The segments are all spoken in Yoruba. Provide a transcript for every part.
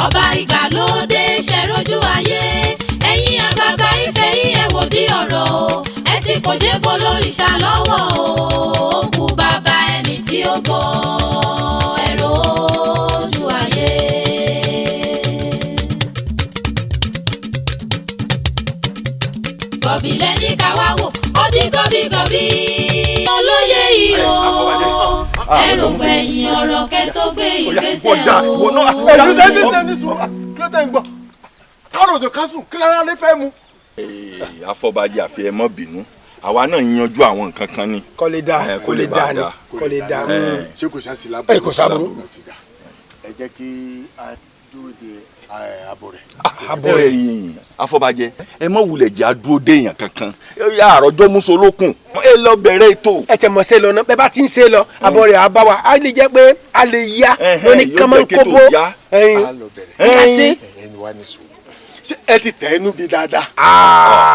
ọba ìgbàlódé ṣẹ̀rọ̀jú ayé ẹ̀yin àgbààgbà Ifẹ̀ yìí ẹ wò di ọ̀rọ̀ o ẹ ti kò dé bó lóríṣà lọ́wọ́ o ó kú bàbá ẹni tí ó gbọ́ ẹ̀rọ ojú ayé. gọ̀bì lẹ́ni káwá wò ó di gọ̀bìgọ̀bì olóyè yìí o ẹ̀rọ gbẹ̀yìn ọ̀rọ̀ kẹ́ tó gbé ìgbésẹ̀ o. kí ló tẹ̀ ń gbọ́ káàrò òjò kásù kí lára lè fẹ́ mu. Afọbajẹ àfi ẹ mọ́ bínú àwa náà yanjú àwọn nǹkan kan ni. kò lè dá kò lè dá ni kò lè dá. ṣé kò sá sí lábọ̀ ẹ kò sábò. ẹ jẹ́ kí a dúró de àbọ̀ rẹ̀. àbọ̀ rẹ̀ yìnyín Afọbajẹ ẹ mọ̀ wulẹ̀ jẹ́ àdúró de èèyàn kankan àròjọ musolókun ẹ lọ bẹ̀rẹ̀ ètò. ẹ tẹ mọ̀ ṣe lọ náà bẹ́ẹ̀ bá ti ń ṣe lọ àbọ̀ rẹ̀ àbá wa á lè jẹ́ pé a lè ya lóní kánmọ́ kóbó ẹyin ẹyin wa ní sùn. ṣé ẹ ti tẹ̀ ẹnu bí dáadáa.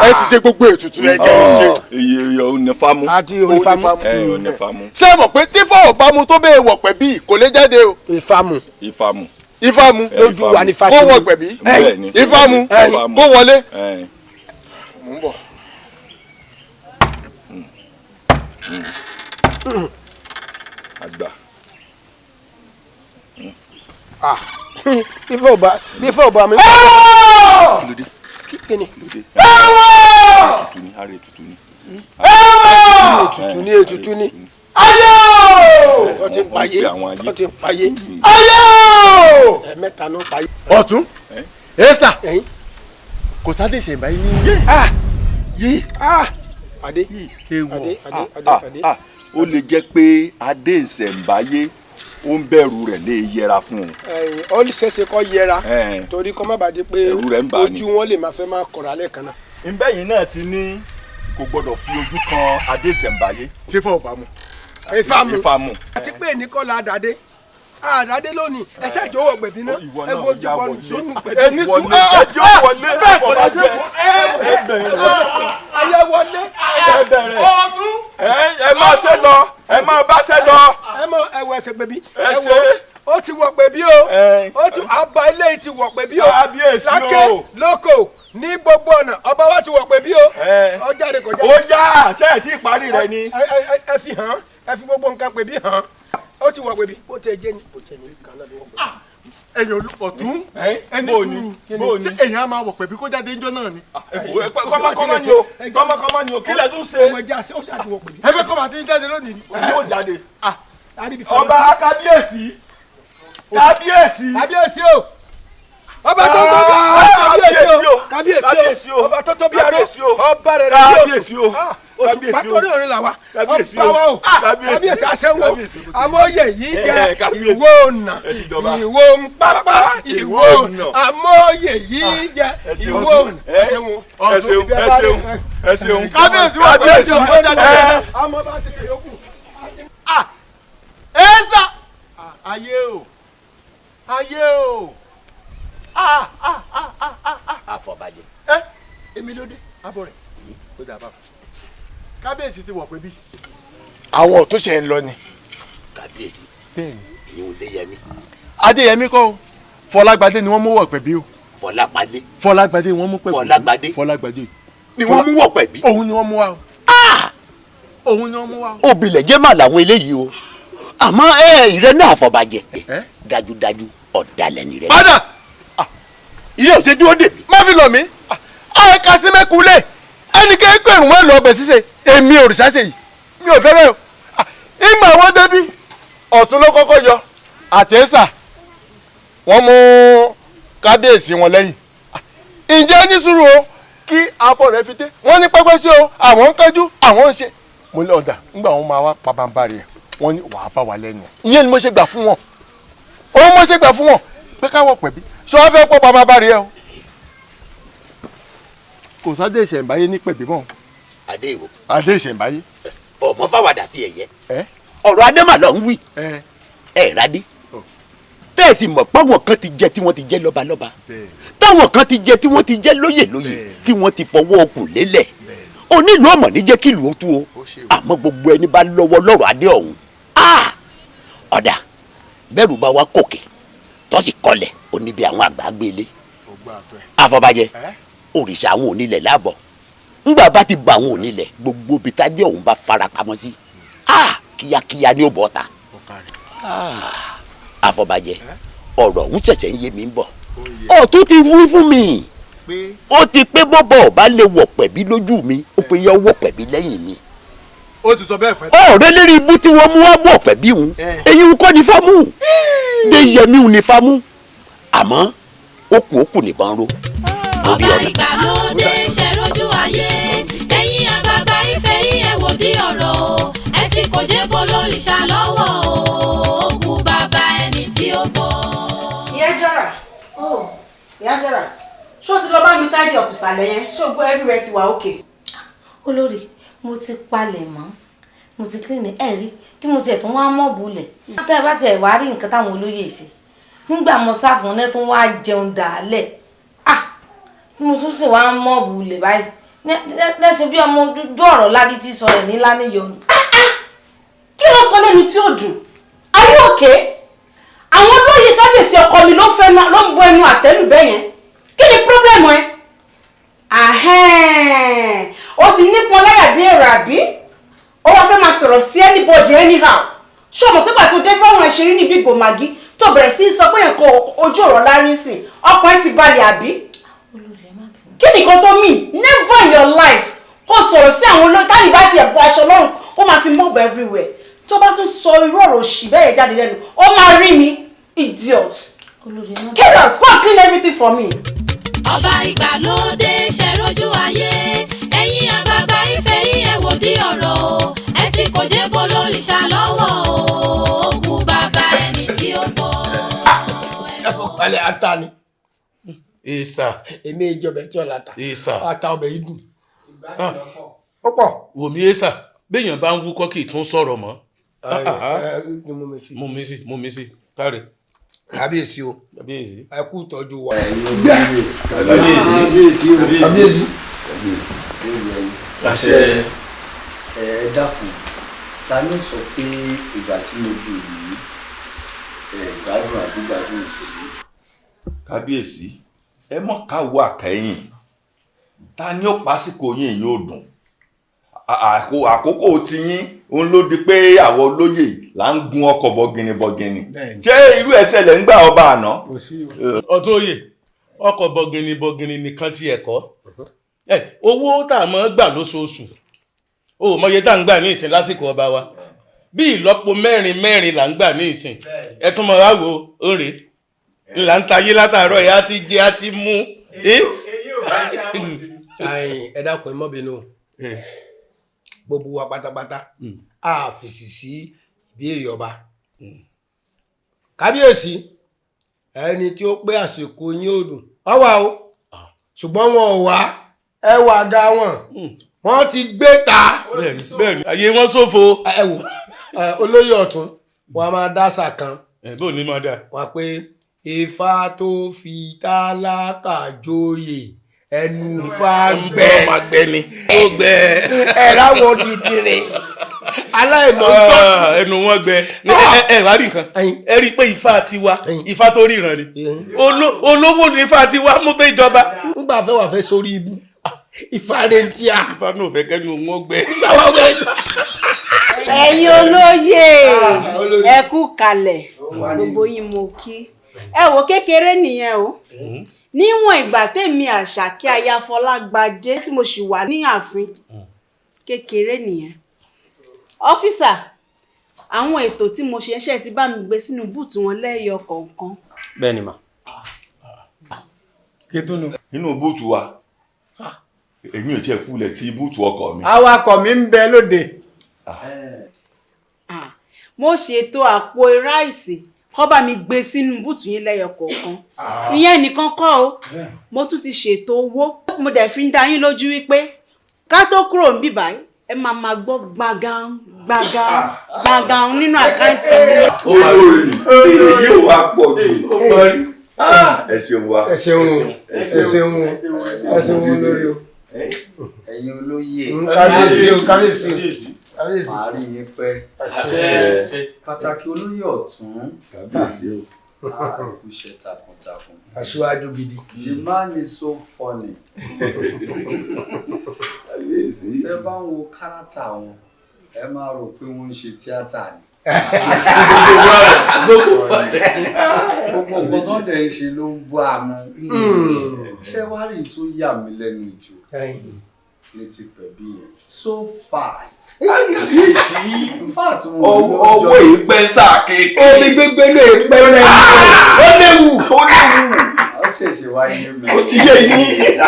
ẹ ti ṣe gbogbo ètùtù ẹ kẹ́ ẹ ṣe. iye onífàmù. àti onífàmù. onífàmù. ṣé ẹ mọ̀ pé tí fọwọ́ bá mu tó bẹ́ẹ̀ wọ̀ pẹ̀ bí kò lè jáde o. ìfàmù. ìfàmù. ìfàmù. lójú wa ní fàmù. kó wọ̀ pẹ̀ bí. ìfàmù. kó wọlé. mò ń bọ̀. àgbà. bí fẹ́ ọba mi. kí ni. ètùtù ni ètùtù ni. ayé o. ọtí ń payé ọtí ń payé. ayé o. mẹ́ta ló ń payé. ọ̀tún ẹ̀sà kò sáde ìṣẹ̀ǹbáyé ní yé adé adé ó lè jẹ́ pé adé ìṣẹ̀ǹbáyé ó ń bẹ̀rù rẹ̀ lè yẹra fún un. ó ṣẹ̀ṣẹ̀ kọ́ yẹra torí kọ́ má bàa di pé ojú wọn lè máa fẹ́ máa kọ̀rọ̀ alẹ́ kan náà. ìbẹ́yìn náà ti ní kò gbọ́dọ̀ fi ojú kan adé ìṣẹ̀ǹbáyé. tí fọwọ́ bá mu. ìfàmù àti pé nìkọ́lá àdàdé àdàdé lónìí ẹsẹ̀ ìjọwọ́ gbẹ̀bí náà ẹ gbójú wọn sónú gbẹ̀bí. ẹni sùn ẹjọ́ wọlé bẹ́ẹ̀ kọ́ lọ sí ẹyẹ wọlé ọdún. ẹ máa ṣe lọ ẹ máa bá ṣe lọ. ẹ mọ ẹwọ ẹsẹ̀ gbẹ̀bí ẹ ṣe ó ti wọ̀ gbẹ̀bí o ó ti àbá ilé yìí ti wọ̀ gbẹ̀bí o lákè lóko ní gbogbo ọ̀nà ọba wa ti wọ̀ gbẹ̀bí o ọjà rẹ kọjá. ó yá ṣe ẹ tí ì parí rẹ ni. ẹ fi hàn ẹ fi gbogbo nǹkan gbẹ̀bí hàn ó ti wọ̀ gbẹ̀bí ó tẹ jẹ́ ní ó tẹ ní kan náà ló wọ̀ gbẹ̀bí. ẹ̀yin olùpọ̀tún ẹni sùúrù ṣé èyàn á máa wọ̀ pẹ̀bí kó jáde ńjọ́ náà ni. kọ́mọkọ́mọ ni o kí lẹ tún ṣe. ọmọ ẹja ó ṣáà ti wọ̀ gbẹ̀bí. ẹ fẹ́ kọ́ bá ti ń jáde lónìí ni. yóò jáde. ọba kábíyèsí kábíyèsí o ọba tó tó bí kábíyèsí o ọba tó tó bí aró ọba rẹ̀ kábíyèsí o oṣù pàtọ́rí òrin là wá ọba wa o kábíyèsí aṣẹ́wó amóye yìí jẹ́ ìwó ọ̀nà ìwó pápá ìwó ọ̀nà amóye yìí jẹ́ ìwó ọ̀nà ẹ ṣeun kábíyèsí wà kábíyèsí o jáde. àmọ́ bá ti ṣe yókù. ẹ̀sà ayé o ayé o. Afọbajẹ. èmi ló dé abọ rẹ ó dà bá kábíyèsí ti wọ̀ pé bí. àwọn tó ṣe ń lọ ni. Kábíyèsí. bẹ́ẹ̀ni. ìyẹn ò Adéyẹmí. Adéyẹmí kọ́ o Fọlágbadé ni wọ́n mú wọ̀ pẹ̀ bí o. Fọlágbadé. Fọlágbadé wọ́n mú pẹ̀ bí. Fọlágbadé. Fọlágbadé. ni wọ́n mú wọ̀ pẹ̀ bí. òun ni wọ́n mú wa o. òun ni wọ́n mú wa o. Òbílẹ̀ jẹ́ mà làwọn eléyìí o àmọ́ ìrẹ́ náà Afọbajẹ dájúdájú ọ̀dàlẹ̀ ni rẹ. padà ilé ò ṣe dúró dè mí. má fi lọ mí àwọn kasi mẹ́kulé ẹnikẹ́ni pé ìrùn wọn lọ ọbẹ̀ ṣíṣe èmi òrìṣà ṣe yìí mi ò fẹ́ bẹ́ẹ̀ o ìgbà wọn débi ọ̀tún ló kọ́kọ́ yọ àtẹ́sà wọ́n mú kábíyèsí wọn lẹ́yìn ǹjẹ́ ní sùúrù o kí abọ́ rẹ̀ fi dé wọ́n ní pẹ́pẹ́ sí o àwọn ń kájú àwọn ń ṣe mo ní ọ̀dà ńgbà wọn máa wá pabambarì ẹ̀ wọ́n ní wàá bá wa lẹ́nu ìyẹn ni mo ṣe gbà fún wọn òun mo ṣe gbà fún wọn pé káwọ̀ pẹ̀bí ṣé wọ́n fẹ́ pọ́ pabambarì ẹ̀ o kò sáde ìṣẹ̀ǹbáyé ní pẹ̀bí mọ́. adé ìwò. adé ìṣẹ̀ǹbáyé. ọmọ fáwadà ti ẹ̀yẹ. ọ̀rọ̀ adé mà lọ ń wí. rádé. tẹ́ẹ̀sì mọ̀ páwọn kan ti jẹ tí wọ́n ti jẹ lọ́balọ́ba. táwọn kan ti jẹ tí wọ́n ti jẹ lóyè tí wọ́n ti fọwọ́ okùn lélẹ̀. onílù ọmọ ní jẹ́ kí ìlú ó tú o. àmọ́ gbogbo ẹni bá lọ́wọ́ lọ́rọ̀ adé ọ̀hún. ọ̀dà bẹ́rù bá wa kòkè tó sì kọlẹ̀ ó níbi àwọn àgbà gbélé àfọ̀bàjẹ́ òrìṣà àwọn onílẹ̀ láàbọ̀ ńgbà bá ti bọ àwọn onílẹ̀ gbogbo ibi tájẹ́ òun bá fara pamọ́ sí kíákíá ni ó bọ̀ ta àfọ̀bàjẹ́ ọ̀rọ̀ òun ṣẹ̀ṣẹ̀ ń yé mi ń bọ̀ ọ̀tún ti wí fún mi ó ti pé bọ́bọ̀ ọ̀bá lè wọ̀ pẹ̀bí lójú mi ó pe yọ wọ̀ pẹ̀bí lẹ́yìn mi. ó ti sọ bẹ́ẹ̀ fẹ́. ọ̀rẹ́ lérí ibú tí wọ́n mú wá wọ̀ pẹ̀bí òun èyí ń kọ́ ni fámú dé yẹmí òun ni fámú àmọ́ ó kù nìbọn ro. ọba ìgbàlódé ṣẹ̀rọ̀jú ayé ẹ̀yin àgbààgbà Ifẹ̀ yìí ẹ wò di ọ̀rọ̀ ẹ ti kò jẹ́ bó lórìṣà lọ́wọ́ ó kú bàbá ẹni tí ó bọ̀. ìyá Jara ìyá Jara ṣé o ti lọ bá mi tidy up ìsàlẹ̀ yẹn ṣé o gbọ́ everywhere ti wà òkè. olórí mo ti palẹ̀ mọ́ mo ti clean ẹ̀ rí tí mo tiẹ̀ tún wá mọ́ bulẹ̀ tẹ́ ẹ bá tiẹ̀ wá rí nǹkan táwọn olóyè ṣe nígbà mo sá fún ẹ tún wá jẹun dàálẹ̀ mo tún sì wá mọ́ bulẹ̀ báyìí lẹ́sẹ̀ bí ọmọ ojú ọ̀rọ̀ ládí tí sọ rẹ̀ ní lánìyọnu. kí ló sọ lẹ́nu tí ò dùn ayé òkè àwọn olóyè kábíyèsí ọkọ mi ló ń bọ ẹnu àtẹ́lù bẹ́ẹ̀ yẹn kí ni pírọ́blẹ̀mù ẹ. ó ti nípọn láyà bí èrò àbí ó wá fẹ́ máa sọ̀rọ̀ sí anybody anyhow ṣé o mọ̀ pé pàtó dé báwọn ẹ̀ ṣe rí níbi ìgbòmàgí tó bẹ̀rẹ̀ sí sọ pé nǹkan ojú ọ̀rọ̀ lárí sìn ọkùnrin ti balẹ̀ àbí. kí nìkan tó mean never in your life kó sọ̀rọ̀ sí àwọn olóyè táyì bá tiẹ̀ bọ aṣọ lọ́rùn ó máa fi mọ́ọ̀bù everywhere tó bá tún sọ irú ọ̀rọ̀ òṣì bẹ́ẹ̀ jáde lẹ́nu ó máa rí mi idiot. Get out, go and clean everything for me. ọba ìgbàlódé ṣẹ̀rọ̀jú ayé ẹ̀yin àgbààgbà Ifẹ̀ yìí ẹ wò di ọ̀rọ̀ ẹ ti kò jẹ́ bó lórìṣà lọ́wọ́ ó kú bàbá ẹni tí ó bọ̀. ẹ fọ palẹ̀ ata ni. ìsà. èmi ìjọba ẹ̀ tí ọ̀la ta. ìsà. ata ọbẹ̀ yìí dùn. ó pọ̀. wòmí ìsà béèyàn bá ń wúkọ́ kì í tún sọ̀rọ̀ mọ́. mú mi sí káre. kábíyèsí o kábíyèsí ẹ kú tọ́jú wa. kábíyèsí àṣẹ ẹ dákun ta ló sọ pé ìgbà tí mo bí yìí gbádùn àdúgbàdùn sí. kábíyèsí ẹ mọ̀ káwọ́ àkẹ́yìn ta ni ó pásíkò yín yóò dùn àkókò tí yín òun ló di pé àwọn olóyè là ń gun ọkọ̀ bọ̀gìnì ṣé irú ẹsẹ̀ lẹ̀ ń gbà ọba àná. ọdún òye ọkọ̀ bọ̀gìnì nìkan ti ẹ̀kọ́ owó tá a mọ̀ gbà lóṣooṣù o mọye tá a ń gbà ní ìsìn lásìkò ọba wa bí ìlọ́po mẹ́rin là ń gbà ní ìsìn ẹ tún mọ̀ wá wo òǹrè ńlá ń tayé látàárọ̀ ẹ̀ á ti jẹ á ti mú. ẹ dákun ẹ mọ́ bínú gbogbo wa pátápátá a fèsì sí ìbéèrè ọba. kábíyèsí ẹni tí ó pé àsìkò yín ò dùn ọ wà o ṣùgbọ́n wọn ò wá ẹ wà ga wọn ti gbé ta. bẹ́ẹ̀ni ayé wọn ṣòfò. ẹ wò olóyè ọ̀tún wọn a máa dáṣà kan. bó ní máa dà. wọn pé ifá tó fi tálákà joyè ẹnu fa gbẹ. ọmọ gbẹ ni. ó gbẹ. ẹ̀rá wọn dìdìrín aláìmọ̀ tó. ẹnu wọn gbẹ. ẹ wá rí nǹkan ẹ rí i pé ifá tiwa ifá tó ríran ni olówó ni ifá tiwa mú tó ìjọba. nígbà fẹ́ wà fẹ́ sórí ibú ifá rẹ̀ ń tíya. ifá náà fẹ́ kẹ́nu wọn gbẹ. ẹ̀yin olóyè ẹ kú kalẹ̀ gbogbo yín mo kí ẹ wò kékeré nìyẹn o níwọ̀n ìgbà tèmi Àṣàkẹ́ aya Fọlágbadé tí mo sì wà ní ààfin kékeré nìyẹn. ọ́físà àwọn ètò tí mo ṣe ń ṣe ti bá mi gbé sínú búùtù wọn lẹ́yọ kọ̀ọ̀kan. bẹ́ẹ̀ ni mà. nínú búùtù wa èmi ò tiẹ̀ kulẹ̀ tí búùtù ọkọ̀ mi. awakọ̀ mi ń bẹ lóde. mo ṣètò àpò ráìsì kọ́ bá mi gbé sínú búùtù yín lẹ́yọ kọ̀ọ̀kan ìyẹn nìkan kọ́ o mo tún ti ṣètò owó mo dẹ̀ fi ń dá yín lójú wípé ká tó kúrò ń bì báyìí ẹ máa gbọ́ gbàgàn nínú àkáǹtì mi. olórí èyí ò wá pọ̀ jù. ẹ ṣeun wa. ẹ ṣeun lórí o. ẹ̀yin olóyè kábíyèsí màá rí yín pẹ́. pàtàkì olóyè ọ̀tún Àkúṣe takuntakun. Aṣíwájú gidi. The man is so funny. Tẹ́ bá ń wo kárátà wọn, ẹ máa rò pé wọ́n ń ṣe tíátà ni. Gbogbo nǹkan tó dẹ̀ ń ṣe ló ń bọ́ àmọ́. Ṣé wá rí tó yà mí lẹ́nu jù? Ní ti pẹ̀bí yẹn. So fast. Kábíyèsí. In fact, owó ìpẹ́nsà kéèké. Omi gbégbé lè pẹ́ rẹ̀. Ó léwu. Ó ṣẹ̀ṣẹ̀ wá yé mi. Ó ti yé yín.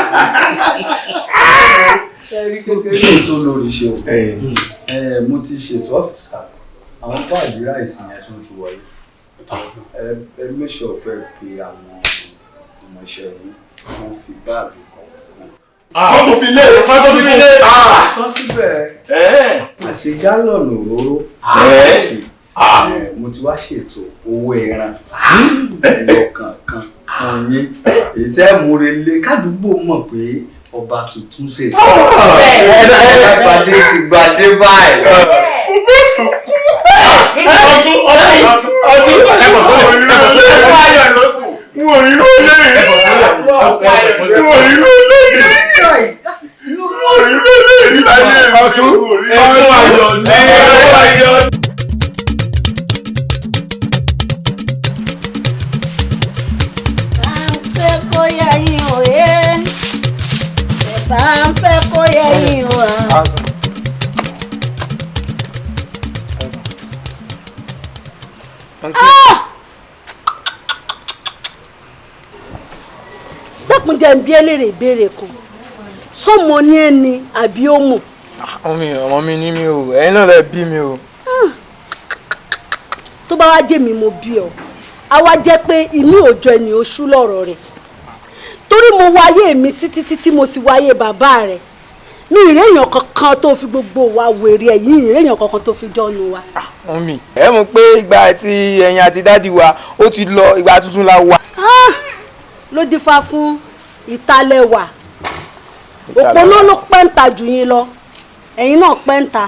Ṣé rí kékeré tó lórí ṣe o? Mo ti ṣètò ọ́fíìsì àwọn káàdì ráìsì yẹn tó ti wọlé. Ẹ mẹ́sọ̀ pé àwọn ọmọọṣẹ́ yìí wọ́n fi báàgì kọ̀ọ̀kan. Wọ́n tún fi lé. Tọ́ síbẹ̀ àti gálọ̀nù òróró. Mo ti wá ṣètò owó ẹran ẹyọ kankan fún yín. Èyí tẹ́ múre lé kádùúgbò mọ̀ pé ọba tuntun ṣe sí. Ìgbàdé ti gbàdé báyìí. Dákun jẹ́ ń bi eléèrè ìbéèrè kan sọmọ ní ẹni àbí ó mọ̀. ọmọ mi ní mi o ẹ̀yin náà lẹ bí mi o. Tó bá wá jẹ́ mi mo bí ọ a wá jẹ́ pé ìmí òjò ẹni oṣù lọ́rọ̀ rẹ̀ torí mo wáyé mi títí mo sì wáyé bàbá rẹ̀ ní ìrèyàn kankan tó fi gbogbo wa wèrè ẹ̀yìn ìrèyàn kankan tó fi jọ́nu wa. mọ́mì ẹ mọ̀ pé ìgbà tí ẹ̀yin àti dádì wa ó ti lọ ìgbà tuntun la wà. Ló dífá fún ìtalẹ̀wà òpónà ló pẹ́ǹta jù yín lọ ẹ̀yin náà pẹ́ǹta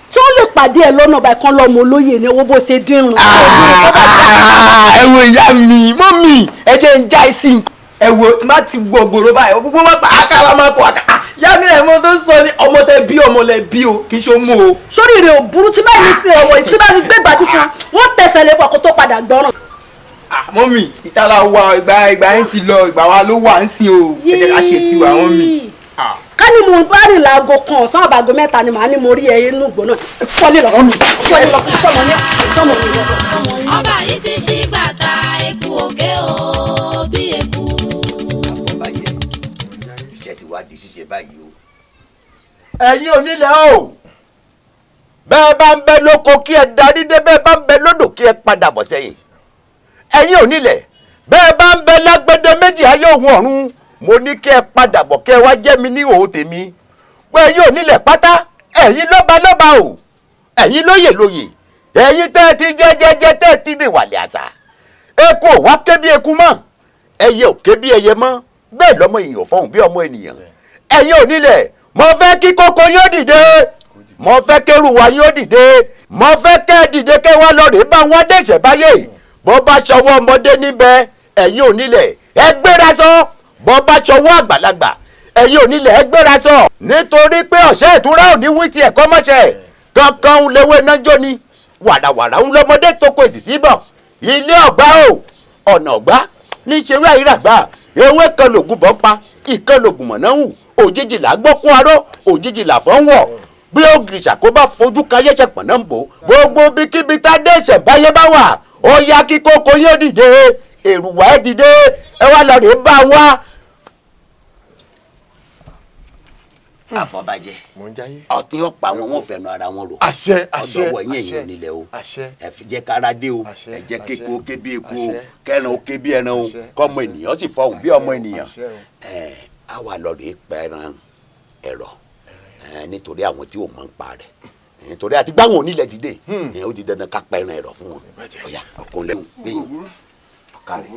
tí wọ́n lè pàdé ẹ̀ lọ́nà báyìí kan lọ́mọ olóyè ní owó bó ṣe dínrùn. ẹ wo ìyá mi mọ́mì ẹ jẹ́ ń já ìsìn ẹ wo tí má ti gbọ́ gbòòrò báyìí gbogbo má pa àkàrà má kọ àkàrà yá mi ẹ̀ mọ́ tó sọ ní ọmọ tẹ bí ọmọ lẹ bí o kì í ṣe ó mú o. sórí rẹ̀ ò burú tí bá ní fi ọ̀wọ̀ tí bá ní gbé gbàdú fún wọn tẹ̀sẹ̀ lé pọ̀ kó tó padà gbọ́ràn. mọ́mì ìtàlá wa ìgbà yín ti lọ ìgbà wa ló wà ń sìn o ẹ jẹ́ ká ṣe tiwa mọ́mì. Ká ní mo bá rìn láago kan ọ̀sán àbàgọ́ mẹ́ta ni màá ní mo rí ẹ inú ìgbóná kọ́lé lọ́kọ́ mi kọ́lé lọ́kọ́ sọ́mọ ní sọ́mọ mi lọ́kọ́. Ọba yìí ti ṣí bàtà eku òkè o bí eku. Àfọ̀bàjẹ́ iṣẹ́ ti wá di ṣíṣe báyìí o. Ẹ̀yin onílẹ̀ o bẹ́ẹ̀ bá ń bẹ lóko kí ẹ darí dé bẹ́ẹ̀ bá ń bẹ lódò kí ẹ padà bọ̀ sẹ́yìn. Ẹ̀yin onílẹ̀ bẹ́ẹ̀ bá ń bẹ lágbẹ́dẹ méjì ayé òun ọ̀run mo ní kí ẹ padà bọ̀ kí ẹ wá jẹ́ mi ní òun tèmi pé ẹ̀yin onílẹ̀ pátá ẹ̀yin lọ́ba o ẹ̀yin lóyè ẹ̀yin tẹ́ ẹ ti jẹ́jẹ́jẹ́ tẹ́ ẹ ti rìn wàlẹ̀ àṣà eku ò wá ké bí eku mọ́ ẹyẹ ò ké bí ẹyẹ mọ́ bẹ́ẹ̀ lọ́mọ èèyàn fọhùn bí ọmọ ènìyàn ẹ̀yin onílẹ̀ mo fẹ́ kí kókó yóò dìde mo fẹ́ kẹ́rù wa yóò dìde mo fẹ́ kẹ́ dìde kẹ́ wá lọ́ọ̀rẹ́ bá wọn dẹ̀jẹ̀ báyé bó bá ṣọwọ́ ọmọdé níbẹ̀ ẹ̀yin onílẹ̀ ẹ gbéra sọ bó bá ṣọwọ́ àgbàlagbà ẹ̀yin onílẹ̀ ẹ gbéra sọ nítorí pé ọ̀sẹ̀ ìtura ò ní wí ti ẹ̀kọ́ mọ́ṣẹ́ kankan ń léwé nájọ́ ni wàràwàrà ń lọ́mọdé tó kó èsì síbọ̀ ilé ọ̀gbá o ọ̀nà ọ̀gbá ní ṣeré àyíràgbà ewé kan lògùn bọ́ pa ìkan lògùn mọ̀nà hù òjijì là gbọ́kún aró òjijì là fọ́ ń wọ̀ bí ó gìrìṣà kó bá fojú kan yẹ́sẹ̀ pọ̀nà ń bò gbogbo bíkíbi tá dé ìṣẹ̀báyé bá wà ó yá kí kókó yóò dìde èrùwà ẹ dìde ẹ wá lọ rè bá wa. Àfọ̀bàjẹ́ ọtí ọ̀pá wọn fẹ̀nu ara wọn rò ọ̀dọ̀ wọ̀ yín èèyàn nílẹ̀ o ẹ fi jẹ́ kára dé o ẹ jẹ́ kéku ó ké bí eku o kẹran ó ké bí ẹran o kọ́mọ ènìyàn sì fọhùn bí ọmọ ènìyàn á wà lọ rè pẹran ẹ̀rọ nítorí àwọn tí ò mọ̀ ń pa rẹ̀ nítorí àti gbáwọn onílẹ̀ dìde ó di dandan ká pẹran ẹ̀rọ fún wọn ọ̀yà ọkùnrin lẹ́nu gbẹ̀yìn ọ̀kàrẹ̀.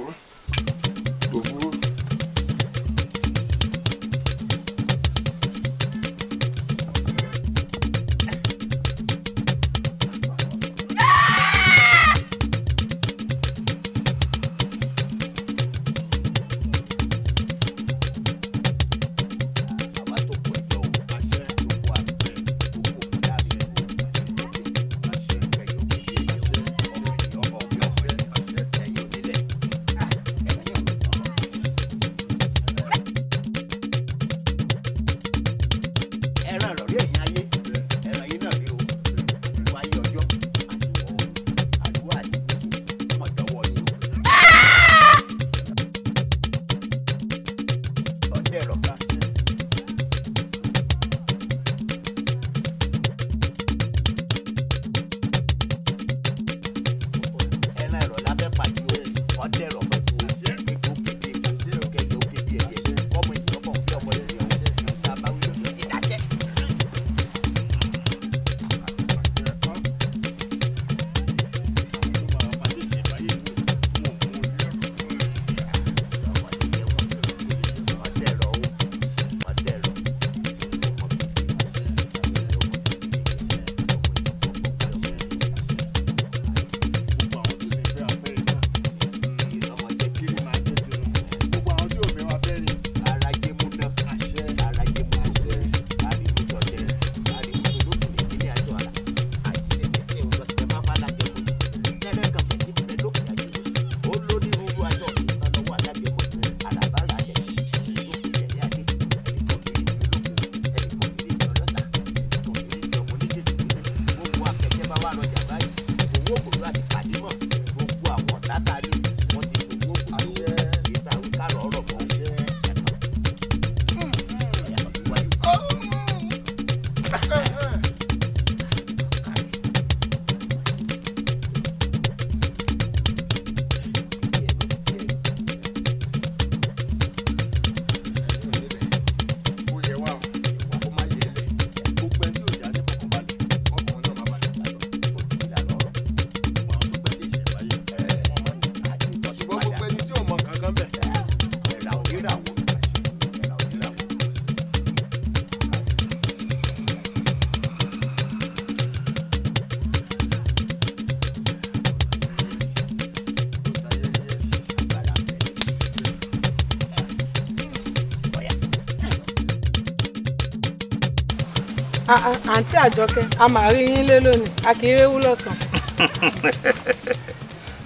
àǹtí Àjọkẹ́ a máa rí yín lé lónìí a kì í réwú lọ́sàn.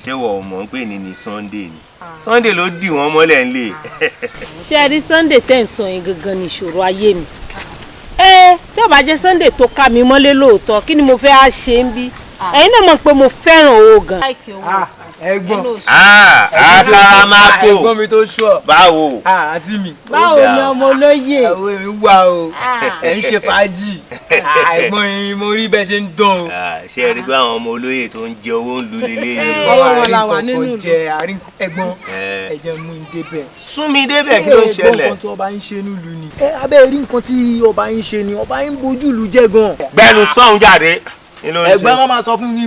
ṣé wọ́n mọ̀ pé ní Sunday ni Sunday ló dì wọ́n mọ́lẹ̀ ńlẹ̀. ṣé ẹ rí Sunday tẹ́ ń sọ yẹn gangan ní ìṣòro ayé mi. tí ó bá jẹ́ Sunday tó ká mi mọ́lé lóòótọ́ kí ni mo fẹ́ á ṣe ń bí ẹ̀yin náà mọ̀ pé mo fẹ́ràn owó gan. ẹ̀gbọ́n Abaramako ẹ̀gbọ́n mi tó ṣọ. báwo. àǹtí mi. báwo ni ọmọ olóyè. àwọn èmi wà o ẹ̀ ń ṣe fàájì ẹ̀gbọ́n yín mo rí bẹ́ẹ̀ ṣe ń dán o. ṣé ẹ rí pé àwọn ọmọ olóyè tó ń jẹ owó ń lu lélẹ̀ yìí. ọwọ́ wọn la wà nínú ìlú. ẹ̀gbọ́n ẹ̀jẹ̀ mú un débẹ̀. sún mi débẹ̀ kí ló ń ṣẹlẹ̀. ẹ̀gbọ́n kan tí ọba ń ṣe nílùú ni. abẹ́ rí nǹkan tí ọba ń ṣe ni ọba ń bójú ìlú jẹ́ gan. gbẹ́nu sọ̀hún jáde. ẹ̀gbọ́n wọn máa sọ fún mi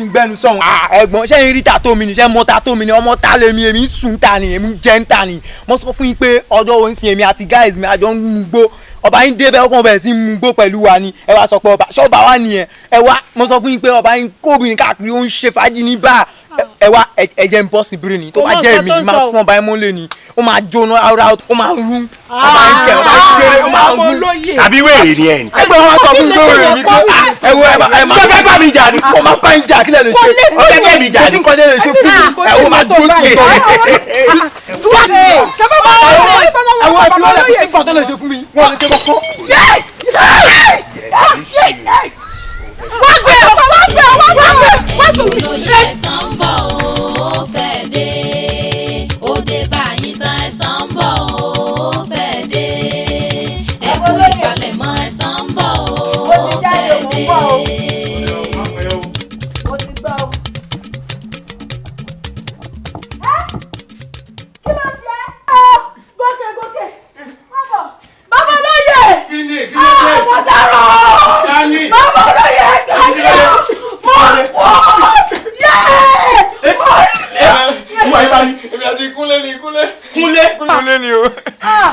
gbẹ́nu sọ̀hún. ẹ̀gbọ́n ṣé yín rí ta tó mi ni ṣé mo ta tó mi ni ọmọ ta lèmi èmi ń sùn ta ni èmi ń jẹ́ ń ta ni mo sọ fún yín pé ọjọ́ wo ń sin èmi àti guys mi àjọ ń mú gbó ọba yín débẹ̀ ọkàn bẹ̀rẹ̀ sí ń mú gbó pẹ̀lú wa ni ẹ wá sọ pé ọba ṣọ́ọ̀bà wa nìyẹn ẹ wá mo sọ fún yín pé ọba yín kóbìnrin káàkiri ó ń ṣe fàájì ní báà ẹ wá ẹ̀jẹ̀ ń bọ́ sí bírí ni tó bá jẹ́ èmi ni máa fún ọba yín mọ́lẹ̀ ni ó máa jóná ara ó máa rún ọba yín kẹ ọba yín kéré ó máa rún. tàbí wèrè ni ẹ. ẹgbẹ́ wọn sọ fún mi pé wèrè mi pé ẹ wo ẹ máa ṣé fẹ́ bá mi jà ni. mo máa bá yín jà kílẹ̀ lè ṣe ọ̀fẹ́ fẹ́ mi jà ni. kò sí nǹkan lè ṣe fún mi ẹ wo máa dúró tì í. ẹ wo ẹbí wọn lè fi sípò tó lè ṣe fún mi wọn lè ṣe kọ́kọ́. olóyè ẹ̀san ń bọ̀ ó fẹ́ dé òde báyìí tán ẹ̀san ń bọ̀ ó fẹ́ dé ẹ kú ìpalẹ̀mọ́ ẹ̀san ń bọ̀ ó fẹ́ dé. Bàbá olóyè! Mo dárò! Bàbá olóyè gbàgbé! Mo rí lé! Èmi àti Kúnlé ni Kúnlé. Kúnlé ni o.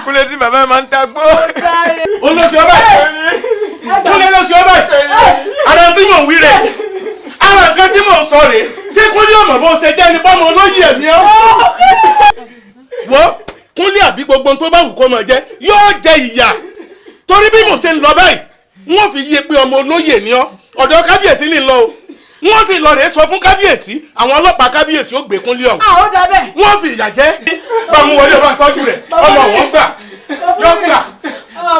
Kúnlé tí bàbá máa ń ta gbó. olóṣù ọba Kúnlé lóṣù ọba ara tí mò ń wí rẹ̀ ara nǹkan tí mò ń sọ rèé ṣé Kúnlé ọmọ bó ṣe jẹ́ ni bọ́mọ olóyè ẹ̀mí ọ́. wọ́n Kúnlé àbí gbogbo tó bá wù kó máa jẹ́ yóò jẹ ìyà torí bí mo ṣe ń lọ báyìí wọ́n fi yé pé ọmọ olóyè ni ọ́ ọ̀dọ̀ kábíyèsí ní lọ o wọ́n sì lọ rèé sọ fún kábíyèsí àwọn ọlọ́pàá kábíyèsí ó gbé Kúnlé ọ̀hún. àwọn dàbẹ̀. wọ́n fi ìyà jẹ bámu wọlé ọba tọ́jú rẹ̀ ọmọ wọn gbà yọ gbà.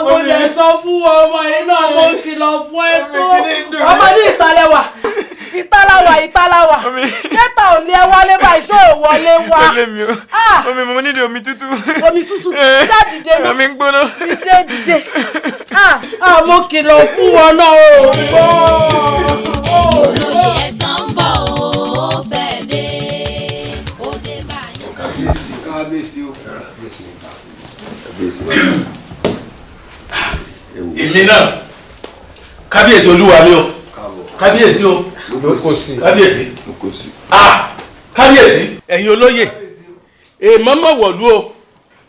mo lè sọ fún ọmọ yìí náà mo kìlọ̀ fún ẹ tó ọmọ ní ìtàlẹ́wà ìtàláwà ṣẹ́ta ò ní ẹ wálé báyìí ṣó ò wọlé wá. Omi mo nílò omi tútù. Omi tútù ṣáàdìde náà omi ń gbóná. dìde. Mo kìlọ̀ fún wọn náà o gbọ́. olóyè ẹ̀san ń bọ̀ ó fẹ́ dé òde báyìí tán. kábíyèsí o. èmi náà kábíyèsí olúwa mi o kábíyèsí o kábíyèsí kábíyèsí ẹ̀yin olóyè èèmọ̀ mọ̀ wọ̀lú o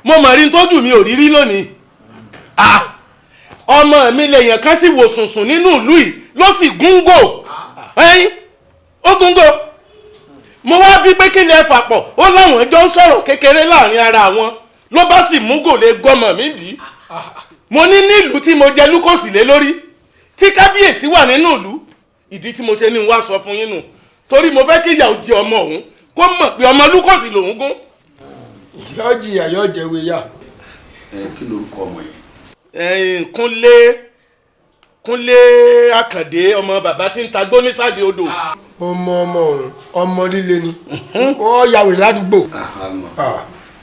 mo mọ̀ rí tójú mi ò rí rí lónìí ọmọ mi lèèyàn kan sì wò sùnsùn nínú ìlú yìí ló sì gúngò ẹ̀yin ó gúngò mo wá bí pé kí ni ẹ fà pọ̀ ó láwọn jọ ń sọ̀rọ̀ kékeré láàrin ara wọn ló bá sì mú gòlè gọmọ mi dì í mo ní nílùú tí mo jẹ lúkòsì lé lórí tí kábíyèsí wà nínú ìlú ìdí tí mo ṣe ní wá sọ fún yín nù torí mo fẹ́ kí ìyà ò jẹ ọmọ òun kó mọ̀ pé ọmọ lúkòsì lòun gún. yóò jìyà yóò jẹ̀wé yá. kí lorúkọ ọmọ yìí. Kúnlé Àkàndé ọmọ bàbá tí ń tagbó nísàlẹ̀ odò. ọmọ òun ọmọ líle ni ó yà wèrè ládùúgbò.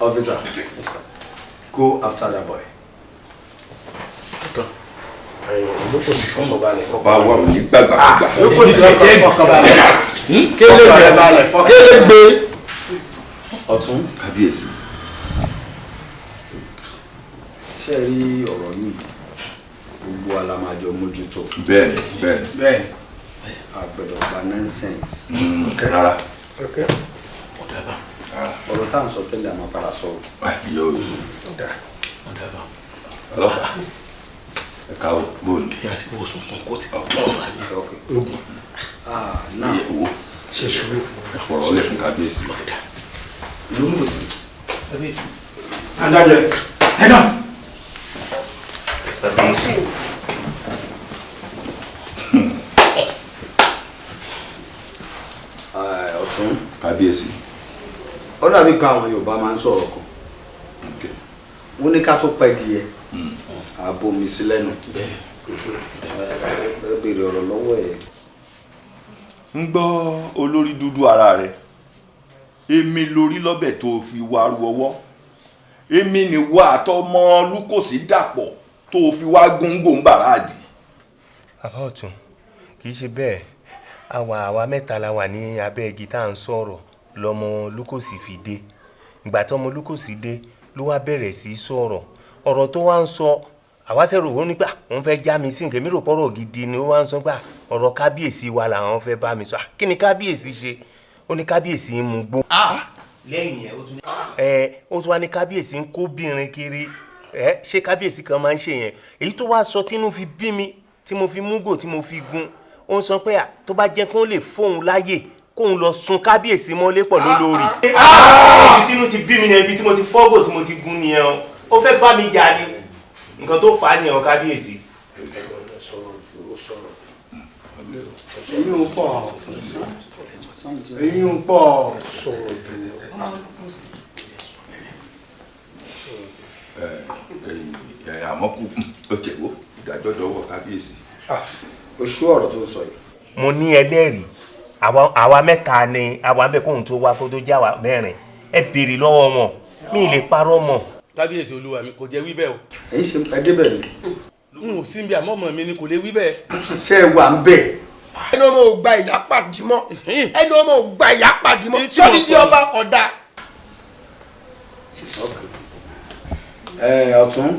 Officer, go after that boy. lóko sì fún ọba rẹ fọkàn. bá wà ní gbàgbàgbà. lóko sì fọkàn balẹ̀. kéle gbé. ọ̀tún kábíyèsí. ṣe rí ọ̀rọ̀ yìí gbogbo alamajọ mójútó. bẹ́ẹ̀ àgbẹ̀dọ̀ gba nonsense. rárá. ọ̀rọ̀ tá à ń sọ tẹ́lẹ̀ àmọ́ padà sọ̀rọ̀. yóò ọlọ́pàá ẹ káwọ́ bóòlù. kí a sì wò sùnsùn kó ti náà owó ṣe ṣubú. ẹ fọ̀rọ̀ lẹ̀ fún kábíyèsí. ìlú mú sí. kábíyèsí. adájọ́ ẹ náà. kábíyèsí. ó dàbí pé àwọn Yorùbá máa ń sọ̀rọ̀ kan wọ́n ní ká tó pẹ́ díẹ̀ ààbò mi sí lẹ́nu béèrè ọ̀rọ̀ lọ́wọ́ ẹ̀. ń gbọ́ olórí dúdú ara rẹ̀ èmi lórí lọ́bẹ̀ tó fi wá ru ọwọ́ èmi ni wà àtọmọ Lúkòsí dàpọ̀ tó fi wá góńgó ń bàràdì. bàbá ọ̀tún kì í ṣe bẹ́ẹ̀ àwa mẹ́ta la wà ní abẹ́ igi tá à ń sọ̀rọ̀ lọ́mọ Lúkòsí fi dé ìgbà tọ́mọ Lúkòsí dé ló wá bẹ̀rẹ̀ sí í sọ̀rọ̀ ọ̀rọ̀ tó wá ń sọ àwa ṣẹ̀rò ó nígbà wọ́n fẹ́ já mi sí nǹkan mi rò pọ̀rọ̀ gidi ni ó wá ń sọ gbà ọ̀rọ̀ kábíyèsí wa làwọn fẹ́ bá mi sọ kí ni kábíyèsí ṣe ó ní kábíyèsí ń mu gbó. lẹ́yìn yẹn ó tún ní. ó tún wá ní kábíyèsí ń kóbìnrin kiri ṣé kábíyèsí kan máa ń ṣe yẹn èyí tó wá sọ tínú fi bí mi tí mo fi múgò tí mo fi gun ó ń sọ pé tó bá jẹ́ kó lè fóun láyè kóun lọ sun kábíyèsí mọ́lé pọ̀ lólórí. ibi tínú ti bí mi ni ibi tí mo ti fọ́gò tí mo ti gun nìyẹn o ó fẹ́ bá mi jà ni nǹkan tó fà á nìyẹn kábíyèsí. èyí ń pọ̀ èyí ń pọ̀ sọ̀rọ̀ jù. àmọ́ kù ó jẹ̀wọ́ ìdájọ́ dọ́wọ́ kábíyèsí. oṣù ọ̀rọ̀ tó sọ yìí. mo ní ẹlẹ́rìí àwa mẹ́ta ni àwa ń bẹ kóhun tó wá kó tó já wa mẹ́rin ẹ béèrè lọ́wọ́ wọn mi lè parọ́ mọ́. kábíyèsí olúwa mi kò jẹ́ wí bẹ́ẹ̀ o. èyí ṣe ẹdẹ́bẹ̀ ni. n ò sí bí àmọ́ ọmọ mi ni kò lè wí bẹ́ẹ̀. ṣé ẹ wà ń bẹ̀. ẹni ọmọ ò gba ìyá pàdé mọ́ ẹni ọmọ ò gba ìyá pàdé mọ́ sọ́ni di ọba ọ̀dà. ọ̀tún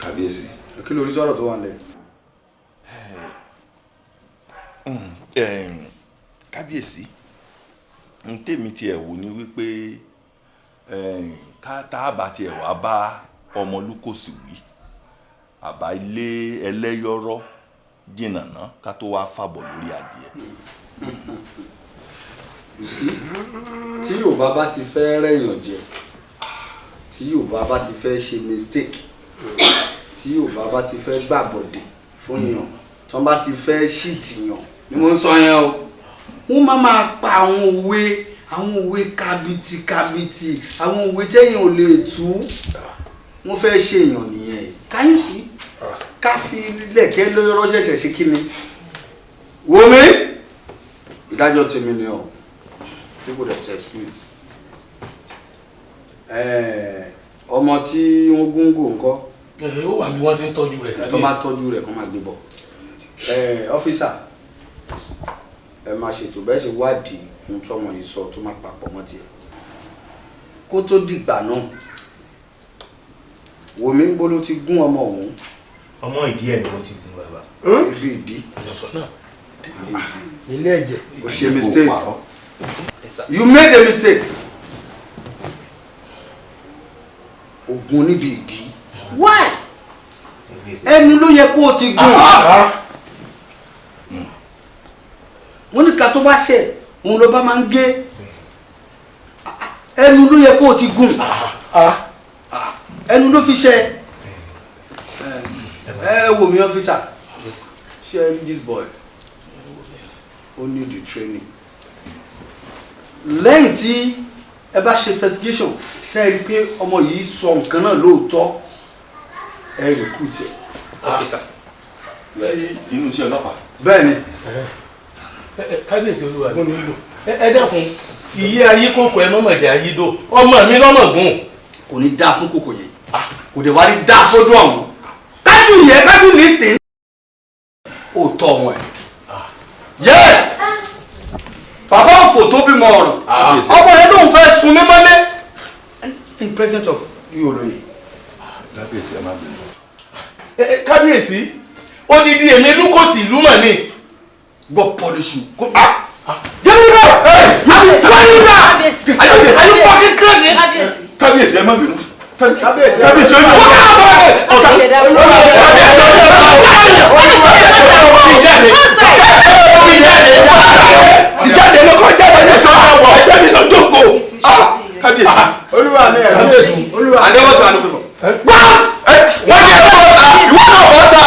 kábíyèsí. kí lórí sọ̀rọ̀ tó wà ń lẹ̀. kábíyèsí n tèmi tiẹ̀ wò ni wípé ká tá a bá tiẹ̀ wá bá ọmọ Lúkòsí wí àbá ilé ẹlẹ́yọ̀rọ̀ jìnnà ná ká tó wá fàbọ̀ lórí adìẹ. sí tí Yorùbá bá ti fẹ́ rẹ̀yàn jẹ tí Yorùbá bá ti fẹ́ ṣe mistake tí Yorùbá bá ti fẹ́ gbàbọ̀dè fún yàn tí wọ́n bá ti fẹ́ ṣìtì yàn ni mo ń sọ yẹn o wọ́n máa pa àwọn òwe kábìtì àwọn òwe tẹ́yìn ò lè tú wọ́n fẹ́ ṣèyàn nìyẹn káyọ̀sí ká fi lẹ̀kẹ́ lọ́yọ́rọ́ ṣẹ̀ṣẹ̀ ṣe kí ni wo mi ìdájọ́ tèmi ni ọ tí kò dẹ̀ ṣe excuse ọmọ tí wọ́n gúngò ńkọ́. ó wà bí wọ́n ti ń tọ́jú rẹ̀. tó bá tọ́jú rẹ̀ kó máa gbé bọ̀ ọ́fíìsà ẹ máa ṣètò bẹ́ẹ̀ ṣe wádìí ohun tí ọmọ yìí sọ tó máa papọ̀ mọ́ tiẹ̀ kó tó dìgbà náà wòmí ń bolo ti gún ọmọ òun. ọmọ ìdí ẹ̀ ni wọ́n ti gún bàbá. ibi ìdí. ilé ẹ̀jẹ̀. o ṣe mistake you made a mistake. ogun níbi ìdí. why ẹnu ló yẹ kó o ti gún. wọ́n ní ká tó bá ṣẹ̀ òun ló bá máa ń gé ẹnu ló yẹ kó o ti gùn ẹnu ló fi ṣe ẹ wò mí ọ́fíìsà ṣe this boy ó need the training lẹ́yìn tí ẹ bá ṣe investigation tẹ́ ẹ rí pé ọmọ yìí sọ nǹkan náà lóòótọ́ ẹ recruit ẹ. ọ́fíìsà inú iṣẹ́ ọlọ́pàá. bẹ́ẹ̀ ni. kábíyèsí olúwa ẹ dákun iye ayé kòkò ẹ mọ̀mọ̀ jẹ́ ayé dò ọmọ mi lọ́mọ̀gùn. kò ní dáa fún kòkò yẹn kò dé wá ní dáa fódú ọ̀hún kájú listen ó tọ́ ọmọ ẹ̀ yes bàbá òfò tó bímọ ọ̀rọ̀ ọmọ yẹn ló ń fẹ́ sun mí mọ́lé in presence of you olóye. kábíyèsí ẹ má bínú. kábíyèsí odidi èmi Lúkòsí ìlú mọ̀ ni. God punish you. Go. Get me out! Hey! Are you fucking crazy? kábíyèsí ẹ má bínú. kábíyèsí ó jáde lọ́kọ́ jáde ní sọ́kọ̀ ọ̀bọ̀ ẹgbẹ́ mi ló jókòó. kábíyèsí olúwa mi ẹ̀ kábíyèsí olúwa. àdéhùn tó àlùkò. wọ́n ti bọ́ ọ̀tá ìwọ náà bọ́ ọ̀tá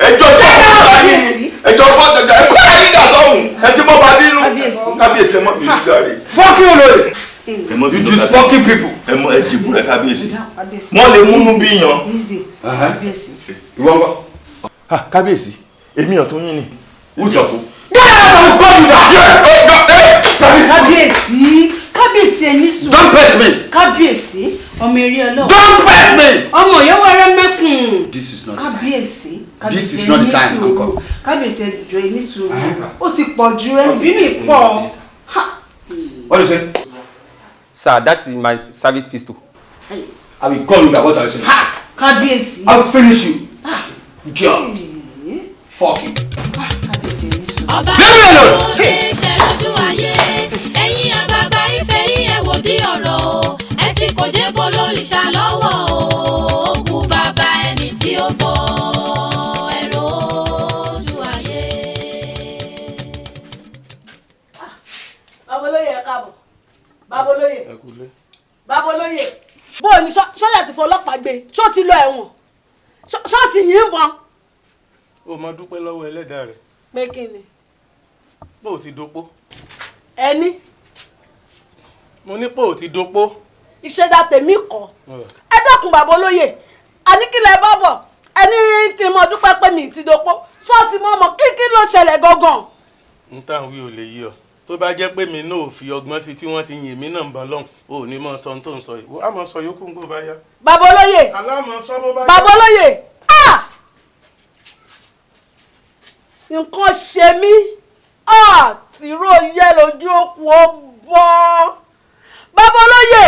ẹjọ́ tó ọ̀tá yìí ẹjọ́ bọ́ ọ̀tá ẹ̀kọ́ ayé dà sọ́hùn ẹ̀ tí mo bá bínú kábíyèsí ẹ̀ mọ́ bínú jáde. fọ́kì olóyè. ẹ mọ bí these fucking people ẹ mọ ẹ dìbò rẹ kábíyèsí wọn lè múnú bí yan. ìwọ ńkọ́. kábíyèsí èmi ọ̀tún yín ni wúṣọ tó. kábíyèsí kábíyèsí ẹni sùn. don't pet me. kábíyèsí ọmọ eré ọlọ́wọ́. don't pet me. ọmọ òyìnbó ẹrẹ mẹ́kùn. This is not kábíyèsí. This is not the time, uncle. kábíyèsí ẹjọ́ ẹni sùn. ó ti pọ̀ ju ẹbí mi pọ̀. What do you say? Sir, that is my service pistol. I will call you back. What are you saying? kábíyèsí. I'll finish you. John. Fucking. ọba òde ṣẹlójú ayé ẹ̀yin àgbààgbà Ifẹ̀ yìí ẹ wò di ọ̀rọ̀ ẹ ti kò dé bo lórìṣà lọ́wọ́ ó kú bàbá ẹni tí ó bọ ẹ̀rọ ojú ayé. babolóye ẹ káàbọ̀ babolóye babolóye bó o ní sọ́jà ti fọ ọlọ́pàá gbé ṣó ti lọ ẹ̀wọ̀n ṣó ti yìnbọn. ó mọ dúpẹ́ lọ́wọ́ ẹlẹ́dàá rẹ̀. pé kí ni. bó o ti dopó. ẹni. mo ní pé o ti dopó. ìṣẹ̀dá tèmi kọ́ ẹ dákun babolóye àníkìlẹ̀ bá bọ̀ ẹni kí n mọ dúpẹ́ pé mi ti dopó ṣó ti mọ ọmọ kí ló ṣẹlẹ̀ gangan. n táwọn wí ò lè yí ọ tó bá jẹ́ pé mi náà ò fi ọgbọ́n sí tí wọ́n ti yìn mí náà ń bọ̀ lọ́hùn ò ní mọ sọ ohun tó ń sọ yìí á mọ sọ yòókù ń gbó bá yá. babolóye aláàmọ sọ bó bá yá. babolóye nǹkan ṣe mí tìró yẹ lójú òkú ó bọ́ babolóye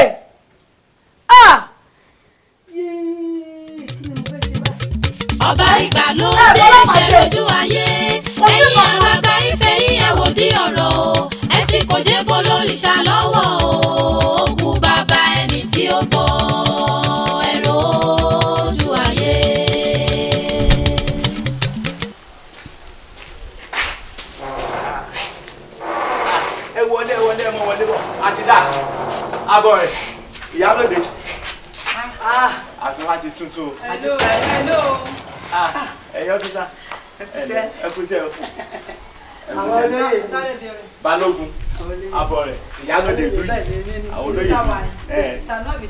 ọba ìgbàlódé ṣẹlójú ayé ẹ̀yin àgbààgbà Ifẹ̀ yìí ẹ wò di ọ̀rọ̀ ẹ ti kò dé bo lórìṣà lọ́wọ́ ó kú bàbá ẹni tí ó bọ ẹ̀rọ ojú ayé. ẹ wọlé ẹ mọ wọlé bọ àti dá abọ rẹ ìyálóde àti wá ti tuntun. ẹyọ títa ẹ kúṣẹ́ o. àwọn olóyè balógun abọ rẹ ìyálóde bíi àwọn olóyè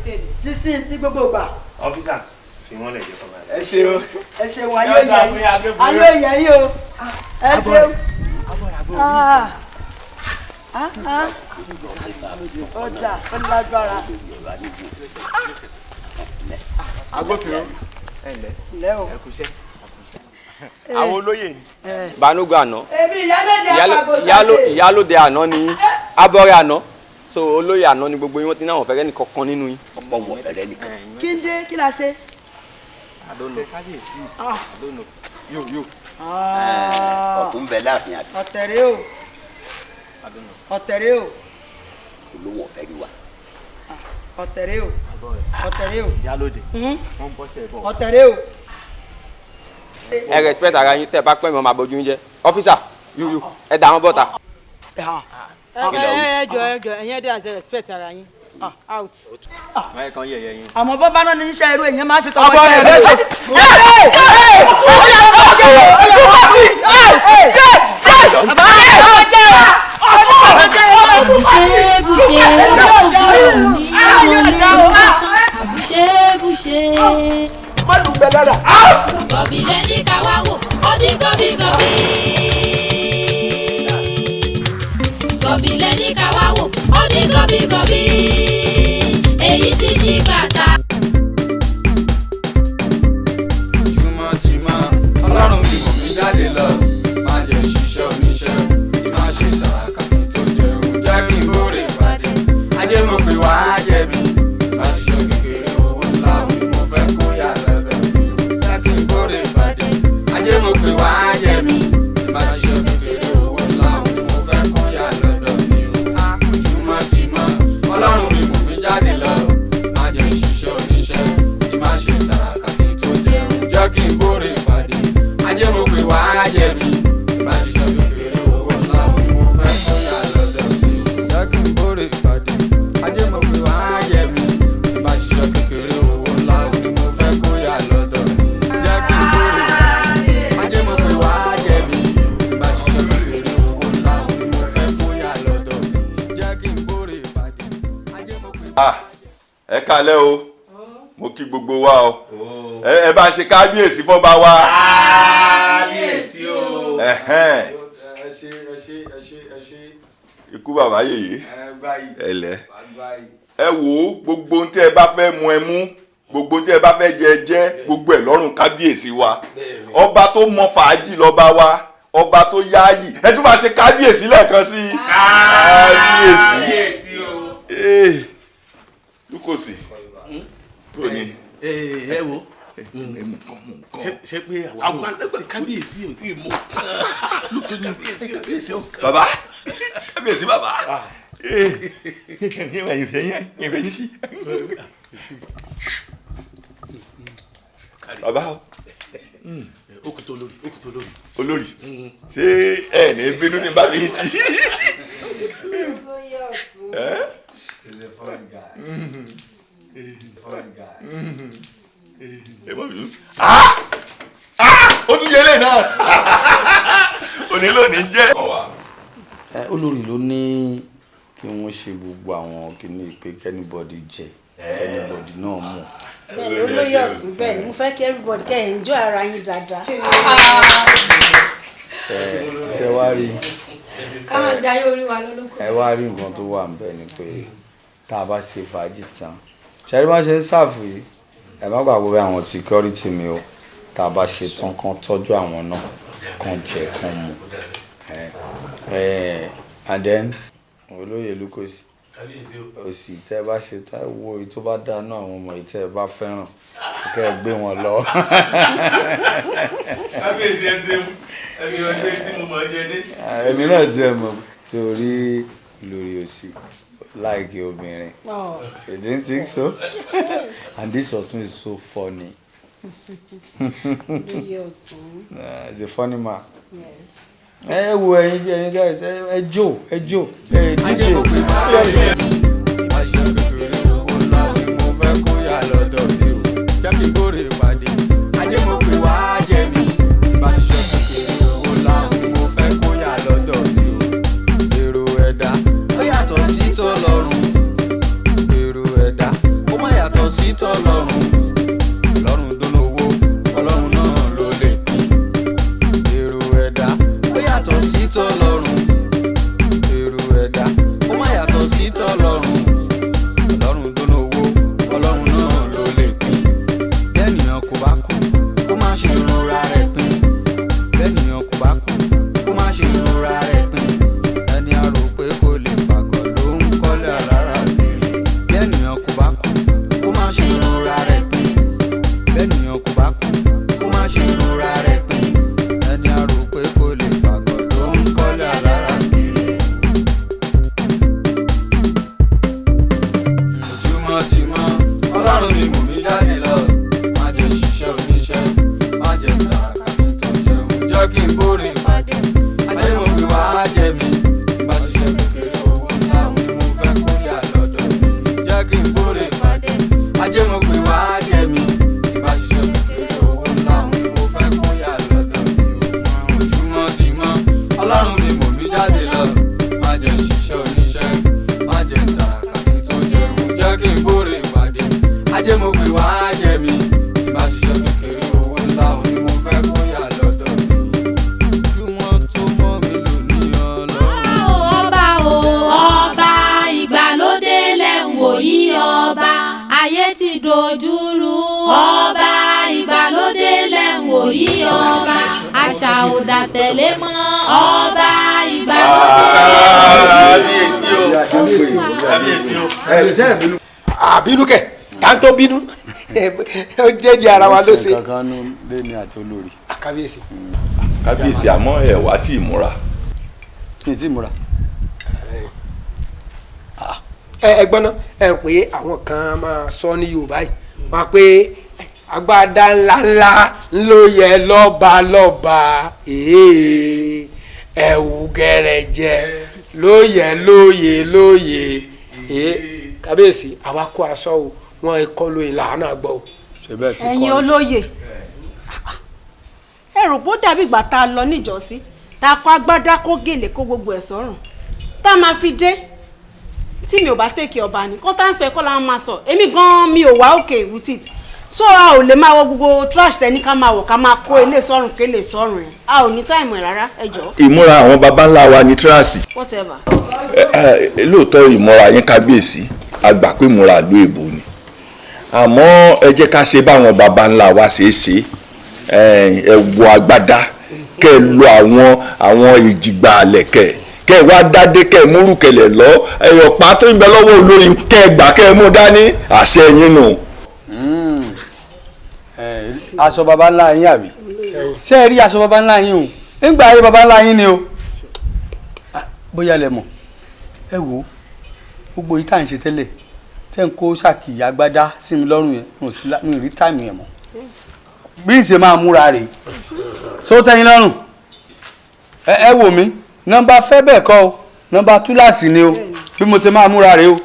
bíi. sísìn tí gbogbo gbà. ọfíìsà fi wọn lè jẹ kọba rẹ. ẹ ṣeun. ẹ ṣeun ayé ìyá yìí o ẹ ṣeun. ọjà ọlágbára. agbófinró lẹ́ o. ẹ kúṣẹ́. àwọn olóyè ni. Balógun àná. èmi ìyálóde ìyálóde àná ni abọ́rẹ́ àná so olóyè àná ni gbogbo yín wọ́n ti ní àwọn fẹ́rẹ́ nìkan kan nínú yín. ọ̀pọ̀ wọn fẹ́rẹ́ nìkan. kí n dé kí la ṣe. àdónò àdónò yóò. ọ̀tún bẹ láàfin àbí. ọ̀tẹ̀rẹ̀ o ọ̀tẹ̀rẹ̀ o. olówó ọ̀fẹ́ rí wa. ọ̀tẹ̀rẹ̀ o ọ̀tẹ̀rẹ̀ o. ìyálóde wọ́n bọ́ tẹ̀ bọ̀. ọ̀tẹ̀rẹ̀ o. ẹ respect ara yín tẹ́ bá pẹ́ mi ọmọ àbójú yín jẹ́ ọ́fíìsà yúyú ẹ dà wọ́n bọ́ta. ẹ jọ ẹ̀yin ẹ̀dẹ̀ àti respect ara yín out. wọ́n kàn yẹ̀yẹ́ yín. àmọ́ bọ́ bá náà ní iṣẹ́ irú èèyàn máa fi tọmọ abọ́ rẹ̀ lẹ́sẹ̀. bùṣe gọ̀bì lẹ́ni káwá wò ó di gọ̀bì. gọ̀bì lẹ́ni káwá wò ó di gọ̀bì. èyí ti ṣí bàtà. tìmọ̀tìmọ̀ ọlọ́run fi mọ̀ mí jáde lọ má jẹ́ ṣiṣẹ́ oníṣẹ́ kí má ṣe sàràkà kí tó jẹun jẹ́ kí n bóre pàdé ajé mo pè wá jẹ mi má ṣiṣẹ́ kékeré owó ńlá mi mo fẹ́ kó yá sẹ́bẹ̀ mi jẹ́ kí n bóre pàdé ajé mo pè wá jẹ mi má ṣiṣẹ́ kékeré owó ńlá mi mo fẹ́ kó yá sẹ́bẹ̀ mi tìmọ̀tìmọ̀ ọlọ́run fi mọ̀ mí jáde lọ má jẹ́ ṣiṣẹ́ oníṣẹ́ kí má ṣe sàràkà kí tó jẹun jẹ́ kí n bóre pàdé ajé mo pè wá jẹ mi má ṣiṣẹ́ kékeré owó ńlá mi mo fẹ́ kó yá lọ́dọ̀ mi jẹ́ kí n bóre pàdé ajé mo pè wá jẹ mi má ṣiṣẹ́ kékeré owó ńlá mi mo fẹ́ kó yá lọ́dọ̀ mi jẹ́ kí n bóre pàdé ajé mo pè wá ẹ kálẹ́ o mo kí gbogbo wa o ẹ bá ṣe kábíyèsí fọ́ba wa. kábíyèsí o. ẹ ṣe ikú bàbá yèyé ẹlẹ ẹ wò gbogbo ohun tí ẹ bá fẹ́ mu ẹ mú gbogbo ohun tí ẹ bá fẹ́ jẹ jẹ gbogbo ẹ lọ́rùn kábíyèsí wa ọba tó mọ fàájì lọ́ba wa ọba tó yáàyì ẹ tún bá ṣe kábíyèsí lẹ́ẹ̀kan sí i kábíyèsí o. Lukosi bó ni. ẹ wo ṣe pé àwọn kábíyèsí ò tí ì mú kábíyèsí o. bàbá kábíyèsí bàbá ìfẹ̀yìn sí. bàbá o. ó kù tó lórí ó kù tó lórí. olórí ṣé ẹ ní bínú ní bá mi sí. He's a fun guy. Fun guy. ẹ mọ̀ bínú. ó tún yẹlé náà òní lónìí jẹ́. olórí ló ní kí wọ́n ṣe gbogbo àwọn kìíní pé kẹ́nìbọ̀dì jẹ kẹ́nìbọ̀dì náà mọ̀. bẹ́ẹ̀ ló lóye ọ̀sùn bẹ́ẹ̀ ni mo fẹ́ kí everybody kẹ́ enjoy ara yín dáadáa. ṣe wá rí káwọn jayé orí wa lólókò. ẹ wá rí nǹkan tó wà níbẹ̀ ni pé tá a bá ṣe fàájì tán ṣẹ́rí bá ṣe ń ṣàfù yìí ẹ má gbàgbé àwọn security mi o tá a bá ṣe tán kán tọ́jú àwọn náà kán jẹ kán mu and then olóyè Lukosi òsì tẹ́ ẹ bá ṣe tán ẹ wo èyí tó bá dáná àwọn ọmọ èyí tẹ́ ẹ bá fẹ́ràn kẹ́ ẹ gbé wọn lọ. kábíyèsí ẹ ṣe ẹgbẹ́ tí mo mọ̀ jẹ dé. èmi náà ti ẹ mọ̀ sórí lórí òsì láìkí obìnrin. You didn't think so? And this Ọ̀tún is so funny. He's a funny man. Ẹ wo ẹyin bí ẹyin guys ẹ jó DJ. jẹ́ kí n gbóre ìpàdé ajé mo pè wá jẹ́ mi bá ti ṣe kékeré owó láwọn mo fẹ́ kó yà lọ́dọ̀ mi o èrò ẹ̀dá ó yàtọ̀ sí tọ́lọ́run èrò ẹ̀dá ó má yàtọ̀ sí tọ́lọ́run lọ́run dúnú owó ọlọ́run náà ló lè pín èrò ẹ̀dá ó yàtọ̀ sí tọ́lọ́run èrò ẹ̀dá ó má yàtọ̀ sí tọ́lọ́run lọ́run dúnú owó ọlọ́run náà ló lè pín bẹ́ẹ̀nìyàn kò bá kú kó má ṣe rora rẹ̀ pín bẹ́ẹ̀nìyàn kò bá kú kó má ṣe rora rẹ̀ pín ẹni a rò pé kò lè pàgọ́ ló ń kọ́lé alára kiri bẹ́ẹ̀nìyàn kò bá kú kó má ṣe rora rẹ̀ pín bẹ́ẹ̀nìyàn kò bá kú kó má ṣe rora rẹ̀ pín ẹni a rò pé kò lè pàgọ́ ló ń kọ́lé alára kiri. ojúmọ́ sí mọ́ ọlọ́run ni mò ń jáde lọ má jẹ́ ṣiṣẹ́ oníṣẹ́ má jẹ́ tààkà mi tó jẹun jẹ́ kí n bóre ìpàdé ajé mo fi wá jẹ mi bá ṣiṣẹ́ kékeré owó láwọn ni mo fẹ́ kó yà lọ́dọ̀ mi jẹ́ kí n bóre ìpàdé ajé mo fi wá jẹ mi bá ṣiṣẹ́ kékeré owó láwọn ni mo fẹ́ kó yà lọ́dọ̀ mi ojúmọ́ sí mọ́ ọlọ́run ni mò ń jáde lọ má jẹ́ ṣiṣẹ́ oníṣẹ́ má jẹ́ tààkà mi tó jẹun jẹ́ kí n bóre ìpàdé ajé mo pè wá jẹ mi bá ṣiṣẹ́ kékeré owó ńlá òun ni mo fẹ́ kó yà lọ́dọ̀ mi kí wọ́n tó mọ́ mi lò ní ọlọ́run. ọba o ọba ìgbàlódé lẹ̀ ń wò yí ọba ayé ti dojúrú ọba ìgbàlódé lẹ̀ ń wò yí ọba àṣà ò dà tẹ̀lé mọ́ ọba ìgbàlódé lẹ̀ ń wò yí kábíyèsí o. àbínú kẹ táńtó bínú ó jẹ́jẹ́ ara wa ló ṣe. kankan nú lẹ́ni àti olórí. kábíyèsí. kábíyèsí àmọ́ ẹ wá tí ì múra. ní tí ì múra. ẹ̀gbọ́n náà ẹ pé àwọn kan máa sọ ní Yorùbá yìí wọn pé agbádá ńláńlá ló yẹ lọ́ba lọ́ba ẹ̀wù gẹ̀rẹ̀jẹ̀ ló yẹ lóye kábíyèsí àwa kó aṣọ o wọn kọ́ lóye làánà gbọ́ o. ẹ̀yin olóyè ẹ rò bó dàbí ìgbà tá a lọ níjọ́sí tá a kó agbádá kó gèlè kó gbogbo ẹ̀ sọ́rùn tá a máa fi dé tí mi ò bá tèkì ọba ni kó tá ń sọ ẹ̀kọ́ làwọn máa sọ èmi gan mi ò wá okay with it so a ò lè máa wọ gbogbo trash tẹni ká máa wọ̀ ká máa kó ilé sọ́run kélé sọ́run ẹ̀ a ò ní táìmù ẹ̀ rárá ẹ jọ̀ọ́. ìmúra àwọn baba ńlá wa ní tíráàsì. whatever. lóòótọ́ ìmúra yín kábíyèsí a gbà pé ìmúra ìlú èbó ni àmọ́ ẹ jẹ́ ká ṣe báwọn baba ńlá wa ṣe é ṣe ẹ wọ agbádá kẹ́ ẹ lo àwọn ìjìgbà àlẹ̀kẹ́ kẹ́ ẹ wá dádé kẹ́ ẹ múrù kẹlẹ̀ lọ ọ̀pá tó ń bẹ lọ́wọ́ olórí kẹ́ ẹ gbà kẹ́ ẹ mú dání àṣẹ yín nù. aṣọ baba ńlá yín àbí ṣé ẹ rí aṣọ baba ńlá yín o nígbà ayé baba ńlá yín ni o bóyá lẹ mọ̀ ẹ wò ó gbogbo yìí tá à ń ṣe tẹ́lẹ̀ tẹ́ ń kó ṣàkìyà agbádá sí mi lọ́rùn yẹn mi ò rí táìmù yẹn mọ́ bí n ṣe máa múra rèé só tẹ́yìn lọ́rùn ẹ wò mí nọ́mbà fẹ́ bẹ́ẹ̀ kọ́ o nọ́mbà túláàsì ni o bí mo ṣe máa múra rèé o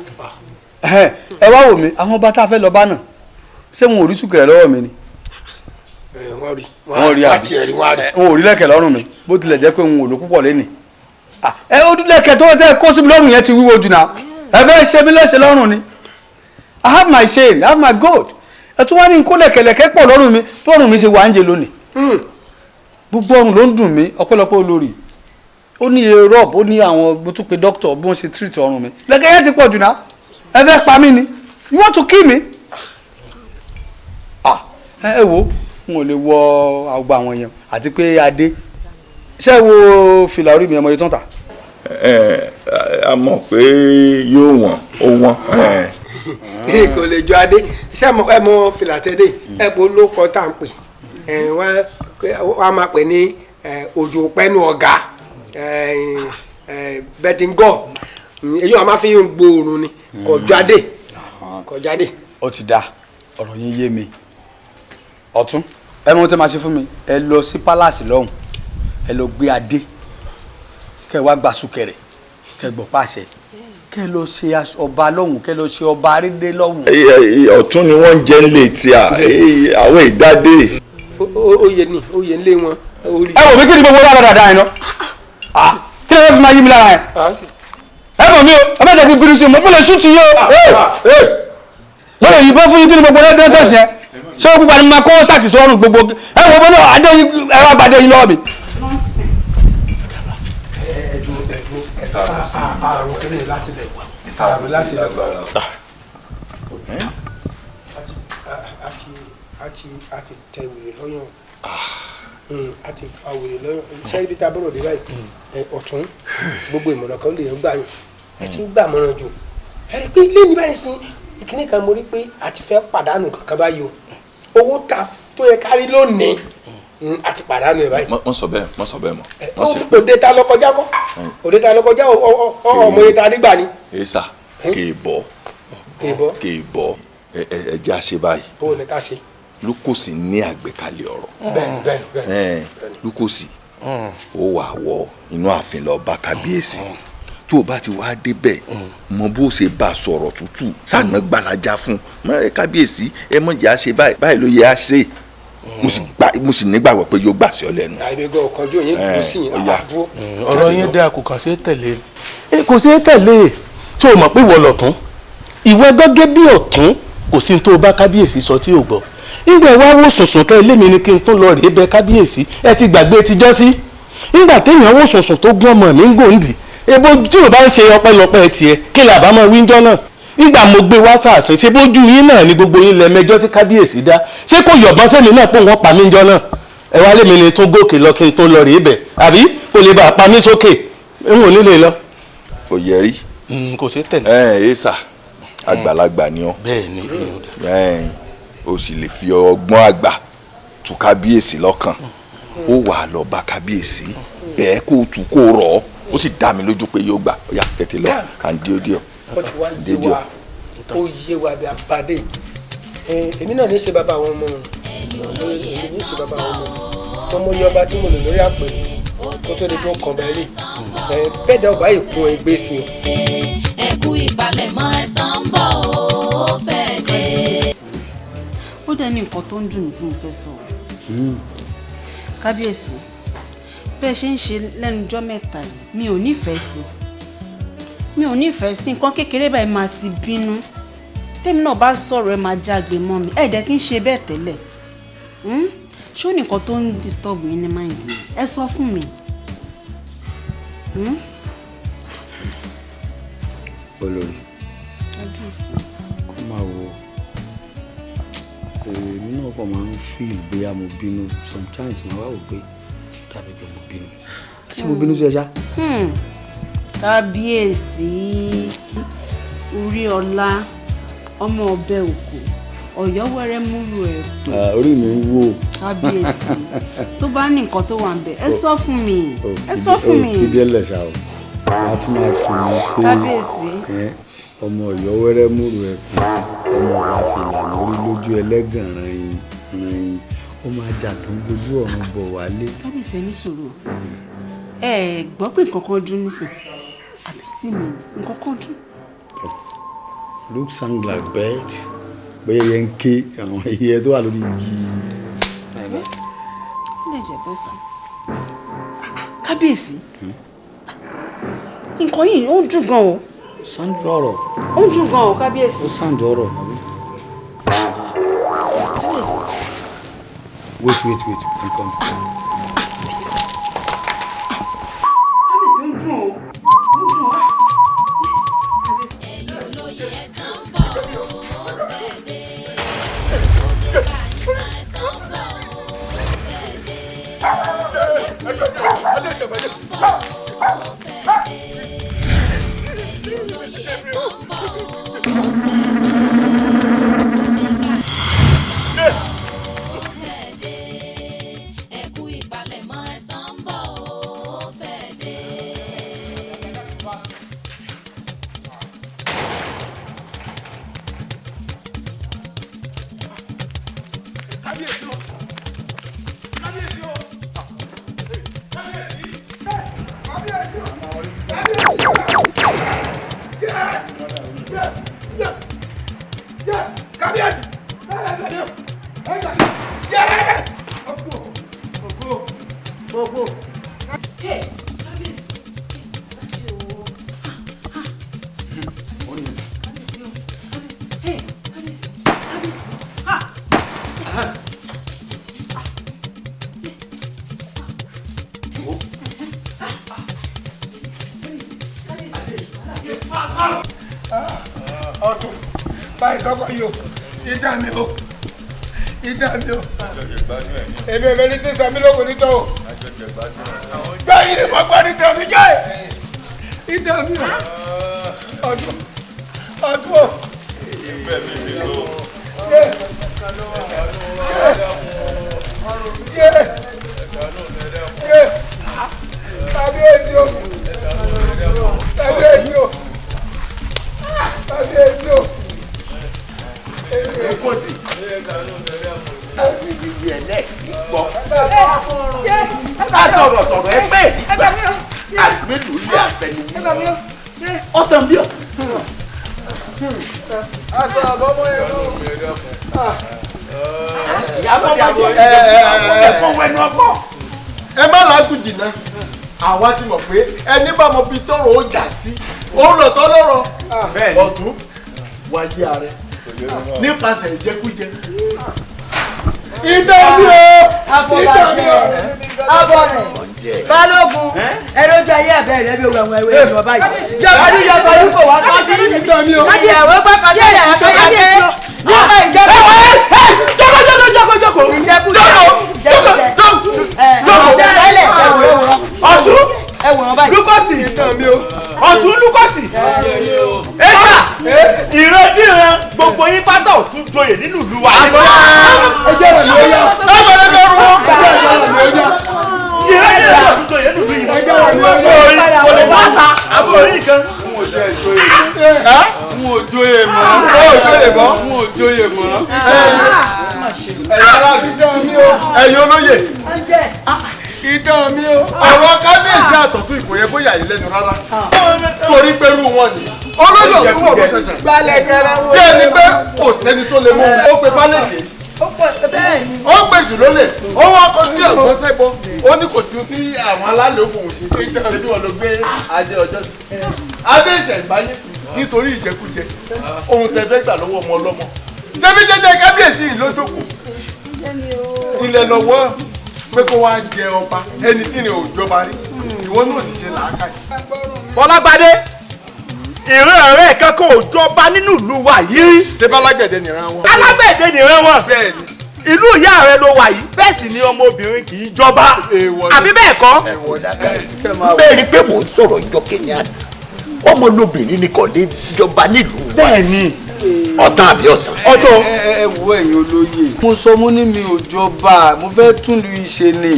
ẹ wá wò mí àwọn ọba tá a fẹ́ lọ bá náà ṣé wọn ò rí sùkẹ̀rẹ̀ lọ́wọ́ mi ni wọ́n rí àbí wọn ò rí lẹ́kẹ̀ lọ́rùn mi bó tilẹ̀ jẹ́ pé wọn ò lò púpọ̀ lẹ́nìí ẹ ó lẹ́kẹ̀ tó tẹ́ kó sí mi lọ́rùn yẹn ti wíwo jù náà ẹ fẹ́ ṣe mí léṣe lọ́rùn ni I have my shame I have my gold ẹ tún wá ní kó lẹ̀kẹ̀lẹ̀kẹ̀ pọ̀ lọ́rùn mi tó ọrùn mi ṣe wà ń jẹ lónìí gbogbo ọrùn ló ń dùn mí ọpẹ́lọpẹ́ olórí ó ní europe ó ní àwọn bó tún pe doctor bí wọ́n ṣe treat ọrùn mi lẹ́kẹ̀ yẹn ti pọ̀ jù náà ẹ fẹ́ pa mí ni you want to kill me ẹ wo n ò lè wọ àgbà àwọn èèyàn àti pé adé ṣé wo fìlà orí mi ọmọ yìí tán ta. a mọ̀ pé yóò wọ̀n ó wọ́n. kò lè jọ adé ṣé ẹ mọ fìlà tẹ́lẹ̀ ẹ bó ló kọ́ tá à ń pè wọ́n á máa pè ní òjò pẹ́nu ọ̀gá bẹ́tíngọ̀ èyí wọn máa fi ń gbóòórùn ni kò jáde. ó ti da ọ̀rọ̀ yín yé mi ọ̀tún ẹ mọ tẹ́ máa ṣe fún mi ẹ lọ sí palace lọ́hùn ẹ lọ gbé adé kẹ́ wá gba sùkẹrẹ kẹ́ gbọ́ pàṣẹ kẹ́ lọ ṣe ọba lọ́hùn kẹ́ lọ ṣe ọba arédé lọ́hùn. ọ̀tún ni wọ́n ń jẹ́ nílé tí àwọn ìdádé. oyè nílé wọn. ẹ wò mí kí ni gbogbo rárá dáadáa yẹn náà kí ni wọ́n fi máa yí mi lára yẹn ẹ mọ̀ mi o ẹ má jẹ́ kí n bínú sí i mo lè ṣúùtì yìí o mo lè yìnbọn fún yín kí ni gbogbo rẹ dẹ́sẹ̀ yẹn ṣé o gbogbo àni máa kó ṣàkíyèsí ọrùn gbogbo ẹ wò bọ́lá adé yín ẹ wá gbàdé yín lọ́wọ́ mi. àrùn kìíní láti lẹ̀ wá àrùn láti lẹ̀ wá. a ti tẹ wèrè lọ́yàn a ti fa wèrè lọ́yàn iṣẹ́ ibi tá a bọ̀rọ̀ dé báyìí ọ̀tún gbogbo ìmọ̀ràn kan lè yàn gbà yàn ẹ ti ń gbà mọ́ràn jù ẹ rí i pé ilé ní báyìí sí ìkíní kan mo rí pé a ti fẹ́ pàdánù kankan báyìí o owó ta tó yẹ kárí lónìí a ti pàdánù ẹ báyìí. mọ sọ bẹ́ẹ̀ mọ. òde ta lọ kọjá kọ òde ta lọ kọjá ọmọ yẹn ta nígbà ni. èsà kéèbọ ẹ jẹ́ àṣẹ báyìí. bó o ní ká ṣe. Lukosi ní àgbékalẹ̀ ọ̀rọ̀. bẹ́ẹ̀ni. Lukosi ó wà wọ inú ààfin lọ bá kábíyèsí tó o bá ti wá débẹ̀ mọ bó ṣe bá a sọ̀rọ̀ tútù sànà gbalaja fún mọ kábíyèsí ẹ mọ̀ jẹ́ àṣẹ báyìí ló yẹ àṣẹ mo sì nígbàgbọ́ pé yóò gbà sí ọ lẹ́nu. àìbẹ̀gọ̀ ọ̀kanjú yẹn kú sí àbúrò. ọ̀rọ̀ yẹn dẹ́ kò kàn ṣeé tẹ̀lé. kò ṣeé tẹ̀lé tó o mọ̀ pé ìwọ lọ̀tún ìwọ gẹ́gẹ́ bí ọ̀tún kò sí tó o bá kábíyèsí sọ tí o gbọ́ nígbà wá wò sùnsùn tẹ ilé mi ni kí n tó lọ rèé bẹ kábíyèsí ẹ ti gbàgbé tijọ́ sí nígbà téèyàn wò sùnsùn tó gún ọmọ mi ń gòǹdì ebo tí o bá ń ṣe ọpẹ́lọpẹ́ tiẹ̀ kí lè àbámọ̀ wíńjọ́ náà nígbà mo gbé wá sáàfin ṣe bójú yín náà ni gbogbo yín lẹ mẹjọ tí kábíyèsí dá ṣé kò yọ̀bọ̀n sẹ́mi náà pé wọ́n pa mí jọ náà ẹ wá lémi ni tó gòkè lọ kí n tó lọ rèé bẹ̀ àbí kò lè bá a pa mí sókè n ò nílé lọ. kò yẹ rí. kò sí tẹ̀lé. èsà àgbàlagbà ni ọ. bẹ́ẹ̀ ni o sì lè fi ọgbọ́n àgbà tu kábíyèsí lọ́kàn ó wà lọ bá kábíyèsí bẹ́ẹ̀ kó tu kó rọ̀ ó sì dá mi lójú pé yóò gbà ó yá tètè lọ à ń díò. ó ti wá yé wa ó yé wa bí abadé èmi náà ní í ṣe bàbá àwọn ọmọ ní í ṣe bàbá àwọn ọmọ yọ ọba tí mo lò lórí àpèrè kó tó di pé ó kàn bẹ́ẹ̀ lè bẹ́ẹ̀ dá ọba ìkún ẹgbẹ́ sí i. ẹ kú ìpalẹ̀mọ́ ẹ̀san ń bọ̀ ó fẹ́ dé. ó dẹ̀ ní nǹkan tó ń dùn mí tí mo fẹ́ sọ kábíyèsí bẹ́ẹ̀ ṣe ń ṣe lẹ́nu ọjọ́ mẹ́ta yìí mi ò nífẹ̀ẹ́ sí mi ò nífẹ̀ẹ́ sí nǹkan kékeré báyìí máa ti bínú tèmi náà bá sọ̀rọ̀ ẹ máa jágbe mọ́ mi ẹ̀ dẹ́ kí n ṣe bẹ́ẹ̀ tẹ́lẹ̀ ṣó nìkan tó ń disturb mi ní mind ẹ sọ fún mi. olórí kó máa wo èmi náà kàn máa ń feel bóyá mo bínú sometimes máa wá wò pé tàbí pé mo bínú àti mo bínú sí ẹ ṣá. kábíyèsí orí ọlá ọmọ ọbẹ̀ òkú ọ̀yọ́ wẹ́rẹ́ múlò ẹ̀. orí mi ń wò. kábíyèsí tó bá ní nǹkan tó wà ń bẹ ẹ sọ fún mi ẹ sọ fún mi. ìdí ẹ̀ lẹ̀ṣà o wọ́n tún máa tún un pé kábíyèsí ọmọ ọ̀yọ́ wẹ́rẹ́ múlò ẹ̀ kù ọmọ ọ̀rá fìlà mórí lójú ẹlẹ́gàn ràn-in ó máa jàdán gbójú ọ̀run bọ̀ wálé. kábíyèsí ẹni sọ̀rọ̀ ẹ gbọ́ pé nǹkan kan dún nísìn àbí tí mi nǹkan kan dún. look sound like bird bóyá yẹn ń ké àwọn ẹyẹ tó wà lórí igi. ó lè jẹ́ bẹ́ẹ̀ sàn. kábíyèsí nǹkan yìí ó ń dùn gan o. sáńdù ọ̀rọ̀. ó ń dùn gan o kábíyèsí. ó sáńdù ọ̀rọ̀ nàbí. kábíyèsí. wait I'm coming. kábíyèsí ó ń dùn o. ọdún báyìí sọ́kọ̀ yìí o ìdá mi o èmi ò mẹ́rin tí sàmí lóko nítọ́ o gbẹ̀yìn ni mo gbọ́ ní tẹ̀mí jẹ́ ìdá mi o ọdún o. Kábíyèsí o kábíyèsí o kábíyèsí o. Ekoti. Ibi ẹlẹ́ẹ̀kì gbọ́. Tọ̀rọ̀tọ̀rọ̀ ẹgbẹ́ ìgbà àgbélù ilé àfẹnuwú. Ọ̀tàn bí ọ̀. Aṣọ àbọ̀mọ́ ẹ̀rọ. Ìyàbọ̀ bá jẹ́ ẹ̀kọ́ wẹnu ọgbọ́n. Ẹ má làágùn jìnnà àwa ti mọ̀ pé ẹni bá mọ bí tọrọ ó jà sí òun lọ tọ́ lọ́rọ̀ ọ̀tún wáyé ààrẹ nípasẹ̀ ìjẹkújẹ. Ìdá mi o! Afọbajẹ Abọ́rẹ̀ Balógun ẹlòjà yé abẹ́rẹ́ bí wẹ̀wẹ̀ ìwé ìwọ̀ báyìí. Jọ̀kọ́dún jọ̀kọ́dún kò wá kọ́ sí ìyàwó pápá sẹ́yà akẹ́kẹ́ yọ̀ọ́ ìjẹ́kọ̀. Jókòó. Ìjẹ́kújẹ. Ọ̀tún ẹ̀wọ̀n báyìí. Lúkọ́sì ọ̀tún Lúkọ́sì. Ẹ̀ka ìrandíran gbogbo yín pátá òtún joyè nínú ìlú wa. Ẹjẹ́ rẹ̀ ló yá. Ẹ bẹ̀rẹ̀ bẹ̀rù wọn. Ìrandíran òtún joyè nínú ìlú yìí. Ẹjẹ́ rẹ̀ ló yá. Kò lè bá ta àbúrò yìí kan. N ò jóyè mọ́. N ò jóyè mọ́. Ẹ̀yin olóyè ìdán mi o. Àwọn kábíyèsí àtọ̀tún ìkò yẹ kó yà yín lẹ́nu rárá torí pé irú wọn ni olóyè òkú wọ̀ ló ṣẹ̀ṣẹ̀ bí ẹni pé kò sẹ́ni tó lè mú ó pe Fálẹ́kẹ̀ ó gbèsè lólè ó wá kó sí ọ̀gbọ́n sẹ́gbọ́n ó ní kò sí tí àwọn alálẹ̀ òkùnkùn ṣe bí wọn lọ gbé adé ọjọ́ sí adé ìṣẹ̀ǹbáyé nítorí ìjẹkújẹ ohun tẹ fẹ́ gbà lọ́wọ́ ọmọ ọlọ́mọ ṣebí jẹ́jẹ́ kábíyèsí yìí lójókòó ilẹ̀ lọ́wọ́ pé kó wá jẹ ọba ẹni tí ni ò jọba rí ìwọ náà sì ṣe làákàyè. Fọlágbadé ìran ọ̀rẹ́ kankan ò jọba nínú ìlú wa yìí. ṣé bá alágbẹ̀dẹ nìran wọn. alágbẹ̀dẹ nìran wọn. bẹ́ẹ̀ni. ìlú ìyá rẹ ló wà yìí bẹ́ẹ̀ sì ni ọmọbìnrin kì í jọba. àbí bẹ́ẹ̀ kọ́. bẹ́ẹ̀ ni pé mò ń sọ̀rọ̀ ìjọ kẹ́ni àná ọmọ lóbìnrin ni kò lè jọba nílùú. bẹ́ẹ̀ni. ọ̀tán àbí ọ̀tán. ọ̀tọ̀. ẹ wo ẹ̀yin olóye mo sọ mo ní mi ò jọba mo fẹ́ tún lu ìṣe ni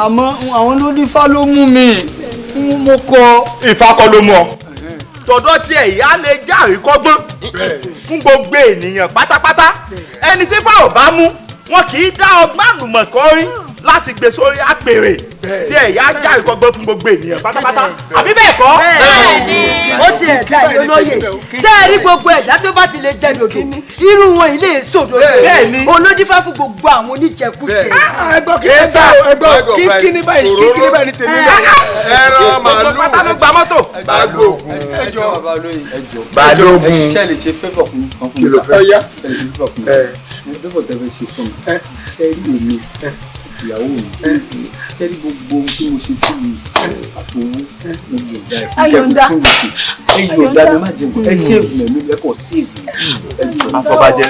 àmọ́ àwọn olódífá ló mú mi mo kọ. Ifá kọ́ ló mú ọ. tọ̀dọ̀ tiẹ̀ ìyá lè járe kọ́gbọ́n fún gbogbo ènìyàn pátápátá ẹni tí fáwọn bá mú wọn kì í dá ọgbọ́n àlùmọ̀kọ́rí láti gbé sórí àpèrè tí ẹ̀yà járe kọ́gbọ́n fún gbogbo ènìyàn pátápátá àbí bẹ́ẹ̀ kọ́. bẹ́ẹ̀ni ó ti ẹ̀dá ìlólóye ṣé ẹ rí gbogbo ẹ̀dá tó bá ti lè jẹ lòdò irú wọn ilé èsòdò olódífá fún gbogbo àwọn oníjẹkújẹ. ẹgbọ́ kí ní báyìí ní tèmi náà. ẹran màálù pátá ló gba mọ́tò. ẹjọ́ bàbá olóye ẹjọ́. Balógun. ṣe lè ṣe fẹ́fọ̀ fún kan fún mi sá. ṣe lè ṣe fẹ́fọ̀ fún mi. fẹ́fọ̀ tẹ́fẹ́ ṣe fún mi. ṣe rí èmi ìyàwó mi ṣe rí gbogbo ohun tí mo ṣe sí mi àtòwú mo yọ̀ǹda ẹ̀ fún kẹ́kọ̀ọ́ tún mi ṣe ẹ yọ̀ǹda mi má jẹun ẹ ṣéèbù mẹ́mí ẹ kọ̀ ṣéèbù ẹ jọ. afọbajẹ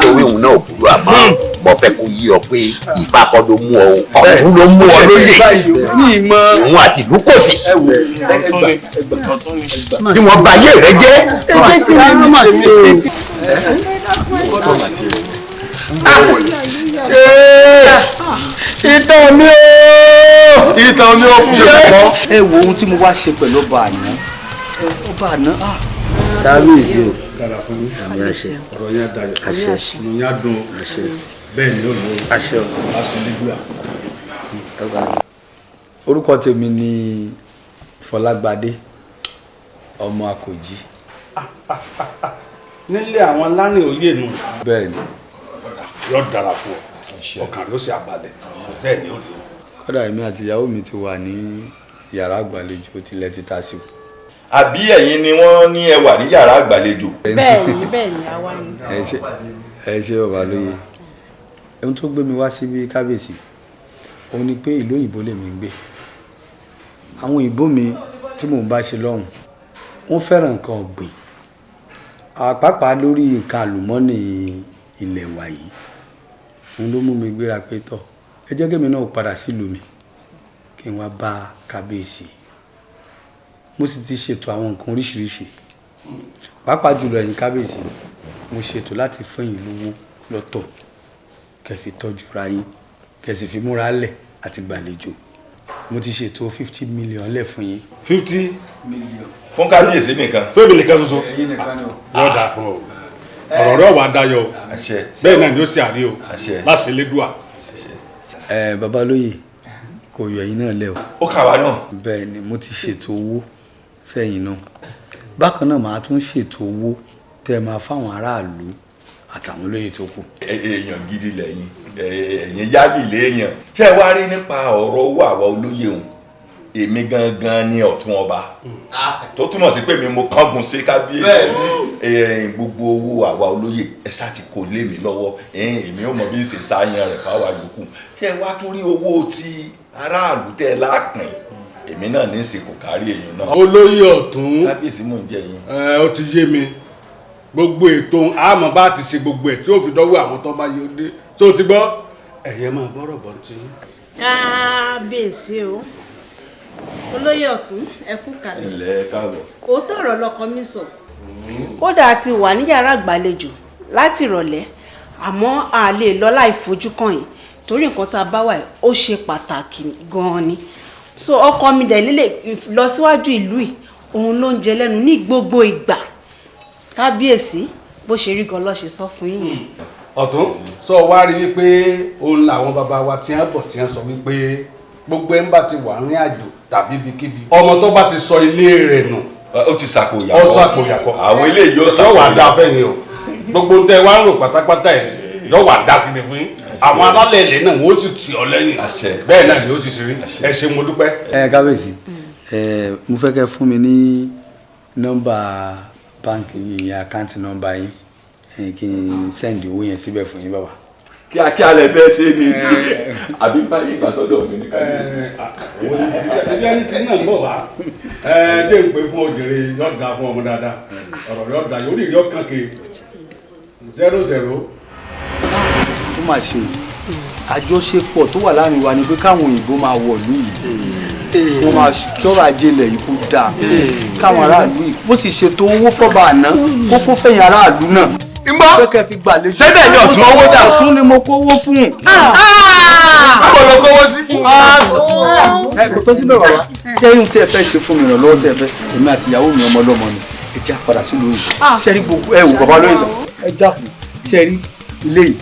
ìwé òun náà burú àmọ́ mo fẹ́ kó yí ọ pé Ifá kọ́ ló mú ọ ọ̀hún ló mú ọ lóye òun àti ìlú kò sí. tí wọ́n bá yé rẹ jẹ́. ìtàn mi ooo ìtàn mi ò kú ṣe pọ̀. ẹ wo ohun tí mo wá ṣe pẹ̀lú ọba àná ọba àná. kábíyèsí o àmì àṣẹ ọ̀rọ̀ yẹn dayọ̀ àṣẹ ọ̀rọ̀ yẹn dùn àṣẹ bẹ́ẹ̀ ni ó lò ó àṣẹ ọ̀rọ̀ àṣẹ nígbà. orúkọ tèmi ni Fọlágbadé ọmọ Akòjí. nílé àwọn lánìí òye nù. bẹ́ẹ̀ ni. yóò dára fún ọ ọkàn ló sì àbálẹ̀ bẹ́ẹ̀ ni ó lò ó. kódà èmi àti ìyàwó mi ti wà ní yàrá àgbàlejò tilẹ̀ ti ta sí. àbí ẹ̀yin ni wọ́n ní ẹ wà ní yàrá àgbàlejò. bẹ́ẹ̀ni àwa ni. ẹ ṣe bàbá lóye ohun tó gbé mi wá síbi kábíyèsí òun ni pé ìlú òyìnbó lèmi ń gbé àwọn òyìnbó mi tí mò ń bá ṣe lọ́hùn wọ́n fẹ́ràn nǹkan ọ̀gbìn pàápàá lórí nǹkan àlùmọ́ọ́nì ilẹ̀ wa yìí òun ló mú mi gbéra pé tọ́ ẹ jẹ́ kémi náà padà sílùú mi kí n wá bá kábíyèsí mo sì ti ṣètò àwọn nǹkan oríṣiríṣi pàápàá jùlọ ẹ̀yin kábíyèsí mo ṣètò láti fún yín lówó lọ́tọ̀ kẹ́ fi tọ́jú ra yín kẹ́ sì fi múra lẹ̀ àti gbàlejò mo ti ṣètò 50 million lẹ̀ fún yín. 50 million. fún kábíyèsí nìkan. fébì nìkan ṣoṣo. ẹ̀yin nìkan ni o. yóò dáa fún ọ ọ̀rọ̀ rẹ̀ wà dayọ̀ bẹ́ẹ̀ náà ni ó ṣe àrí o láṣẹ lédùá. babalóye kò yọ ẹ̀yin náà lẹ o. ó kà wá náà. bẹ́ẹ̀ ni mo ti ṣètò owó sẹ́yìn náà bákan náà màá tún ṣètò owó tẹ́ máa fáwọn aráàlú àtàwọn olóyè tó kù. èèyàn gidi lẹ́yìn ẹ̀yin yáàbì léèyàn ṣé ẹ wá rí nípa ọ̀rọ̀ owó àwa olóyè òun èmi gangan ni ọ̀tún ọba tó túmọ̀ sí pé mi mo kángun sí kábíyèsí gbogbo owó àwa olóyè ẹ sá ti kò lé mi lọ́wọ́ èmi ò mọ bí n ṣe sáyẹn rẹ̀ fáwa yòókù ṣé ẹ wá tún rí owó tí aráàlú tẹ́ lápìn èmi náà ní í ṣe kò kárí èèyàn náà. olóyè ọ̀tún kábíyèsí mò ń jẹ yín. ó ti yé mi gbogbo ètò àmọ́ bá ti ṣe gbogbo ẹ̀ tí ó fi dọ́wọ́ àwọn tó bá yóò dé tó ti gbọ́ ẹ̀yẹ máa bọ́rọ̀ bọ́ ti. kábíyèsí o olóyè ọ̀tún ẹ kú kalẹ̀. ilẹ̀ káàbọ̀. òótọ́ ọ̀rọ̀ lọkọ mi sọ. kódà ti wà ní yàrá àgbàlejò láti ìrọ̀lẹ́ àmọ́ a lè lọ láì fojú kàn yín torí nǹkan tá a bá wà ó ṣe pàtàkì gan-an ni so ọkọ mi dẹ̀ lílè lọ síwájú ìlú yìí òun ló ń jẹ lẹ́nu ní gbogbo ìgbà kábíyèsí bó ṣe rí gan ló ṣe sọ fún yín. ọ̀tún sọ wá rí wípé òun làwọn bàbá wa tí wọ́n bọ̀ tí wọ́n sọ wípé gbogbo ẹ̀ ń bá ti wà ní àjò tàbí ibikíbi ọmọ tó bá ti sọ ilé rẹ̀ nù. ó ti sàpòyàkọ. ó sàpòyàkọ. àwọn ilé yóò sàpòyàkọ. sọ wà dá fẹ́yìn o gbogbo ń tẹ wá ń rò pátápátá ẹ̀ yóò wà dá sí ni fún yín àwọn alálẹ̀ ilẹ̀ náà wọ́n sì tì ọ́ lẹ́yìn bẹ́ẹ̀ náà ni ó sì ṣe rí ẹ ṣé mo dúpẹ́. kábíyèsí mo fẹ́ kẹ́ fún mi ní nọ́mbà báńkì yìí yẹn àkáǹtì nọ́mbà yín kí n sẹ́ndì owó yẹn síbẹ̀ fún yín bàbá. kíákíá lẹ fẹ́ ṣe ni àbí báyìí ìgbà sọ́dọ̀ mi ní ẹjẹ ní tí náà ń bọ̀ wá dé ń pè fún òjèrè yọ̀ọ̀dà fún ọmọ dáadáa ọ̀rọ̀ yọ̀ọ̀dà yóò rí yọ̀ọ̀kan ke 00. ó mà ṣe àjọṣepọ̀ tó wà láàrin wa ni pé káwọn òyìnbó máa wọ̀lú yìí wọ́n máa kí ọrọ̀ ajé ilẹ̀ yìí kó dáa káwọn aráàlú yìí bó sì ṣètò owó fọ́ba àná kókó fẹ̀yìn aráàlú náà. ìgbọ́ sẹ́dẹ̀ ni ọ̀tún owó dà. ọ̀tún ni mo kówó fún. mo lọ kówó sí. ẹ kò tó síbẹ̀ bàbá ṣé irun tí ẹ fẹ́ ṣe fún mi ìrànlọ́wọ́ tẹ́ ẹ fẹ́ èmi àti ìyàwó mi ọmọ ọlọ́mọ ni ẹ já padà sílùú òyìnbó ṣe rí gbogbo ẹ wò bàbá lóye sọ ẹ jákùn ṣe rí ilé yìí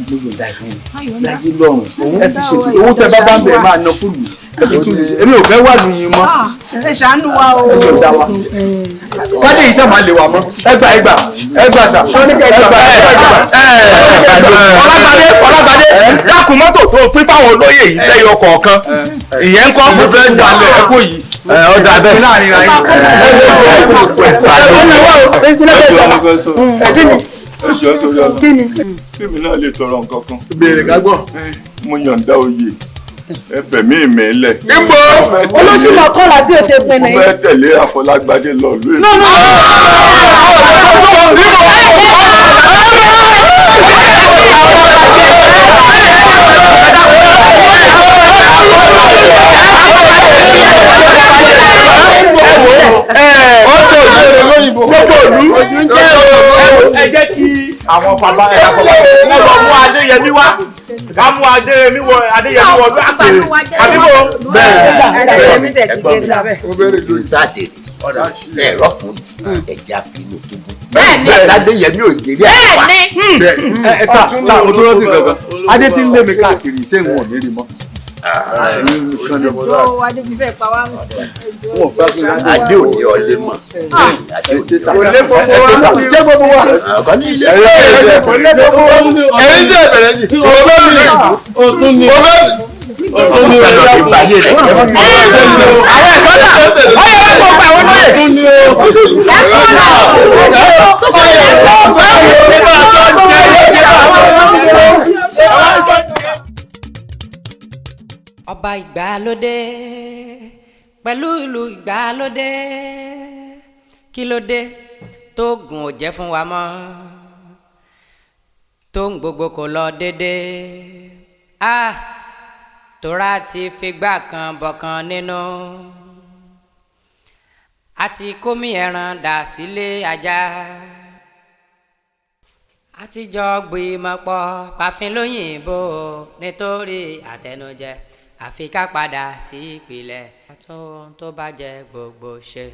mo yọ̀ láì fún mi láyé lọ́rùn ẹ fi ṣètò owó tẹ́ bá ń bẹ̀ máa ná fúlù ẹ fi tún lè ṣe èmi ò fẹ́ wà lóyún mọ́. ẹ ṣàánú wa o. ẹ jọ dá wa wádìí yìí sábà lè wà mọ́ ẹgbà sà ọlágbádé dákun mọ́tò tó pín fáwọn olóyè yìí lẹ́yọ kọ̀ọ̀kan ìyẹn ń kọ́ fún fẹ́ jalè ẹ̀kọ́ yìí ọjà bẹ́ẹ̀ láàrin ra yìí. ẹjọ́ torí ọ̀la fíìmù náà lè tọrọ nǹkan kan. béèrè ká gbọ́. mo yọ̀ǹda oyè ẹfẹ̀mí ìmẹ̀lẹ̀. níbo olóṣùmọ̀ kọ́lá tí o ṣe pin ní. mo fẹ́ tẹ̀lé Àfọlágbádé lọ lóye. ẹ jẹ́ kí àwọn bàbá ẹ̀ lọ mú Adéyẹmí wá ká mú Adéyẹmí wọ ọdún àpèrè àbíkó Adéyẹmí tẹ̀ ti gé ta bẹ́ẹ̀. dáṣe ẹ̀rọ kùn ẹ̀jẹ̀ àfihàn tó bú. bẹ́ẹ̀ Adéyẹmí ò gèrè àwa. ẹ sá o tó rántí kankan Adé ti ń lé mi káàkiri ṣé n ò ní rí mọ́. Adé ti fẹ́ pa wá. Adé ò ní ọlé mọ́. olè gbogbo wa ṣé gbogbo wa. ọ̀gá ní ìṣe. olè gbogbo wa ẹ̀yin ṣe ìbẹ̀rẹ̀ ni ọbẹ̀ mi ọtún ni ọbẹ̀ ọtún ni ọjọ́ ti gbàyè rẹ̀. àwọn ìsọdá ọyọ ẹ kó gbà wọn lóye. ọtún ni o. ọba ìgbàlódé pẹ̀lú ìlú ìgbàlódé kí ló dé tó gùn ò jẹ́ fún wa mọ́ tó ń gbogbo kò lọ dédé tóra ti figbá kan bọ̀kan nínú àti kómi ẹran dà sílé ajá àtijọ́ gbìmọ̀ pọ̀ pàfin lóyìnbó nítorí àtẹnujẹ àfi ká padà sí ìpìlẹ̀ tó bá jẹ́ gbogbo ṣe.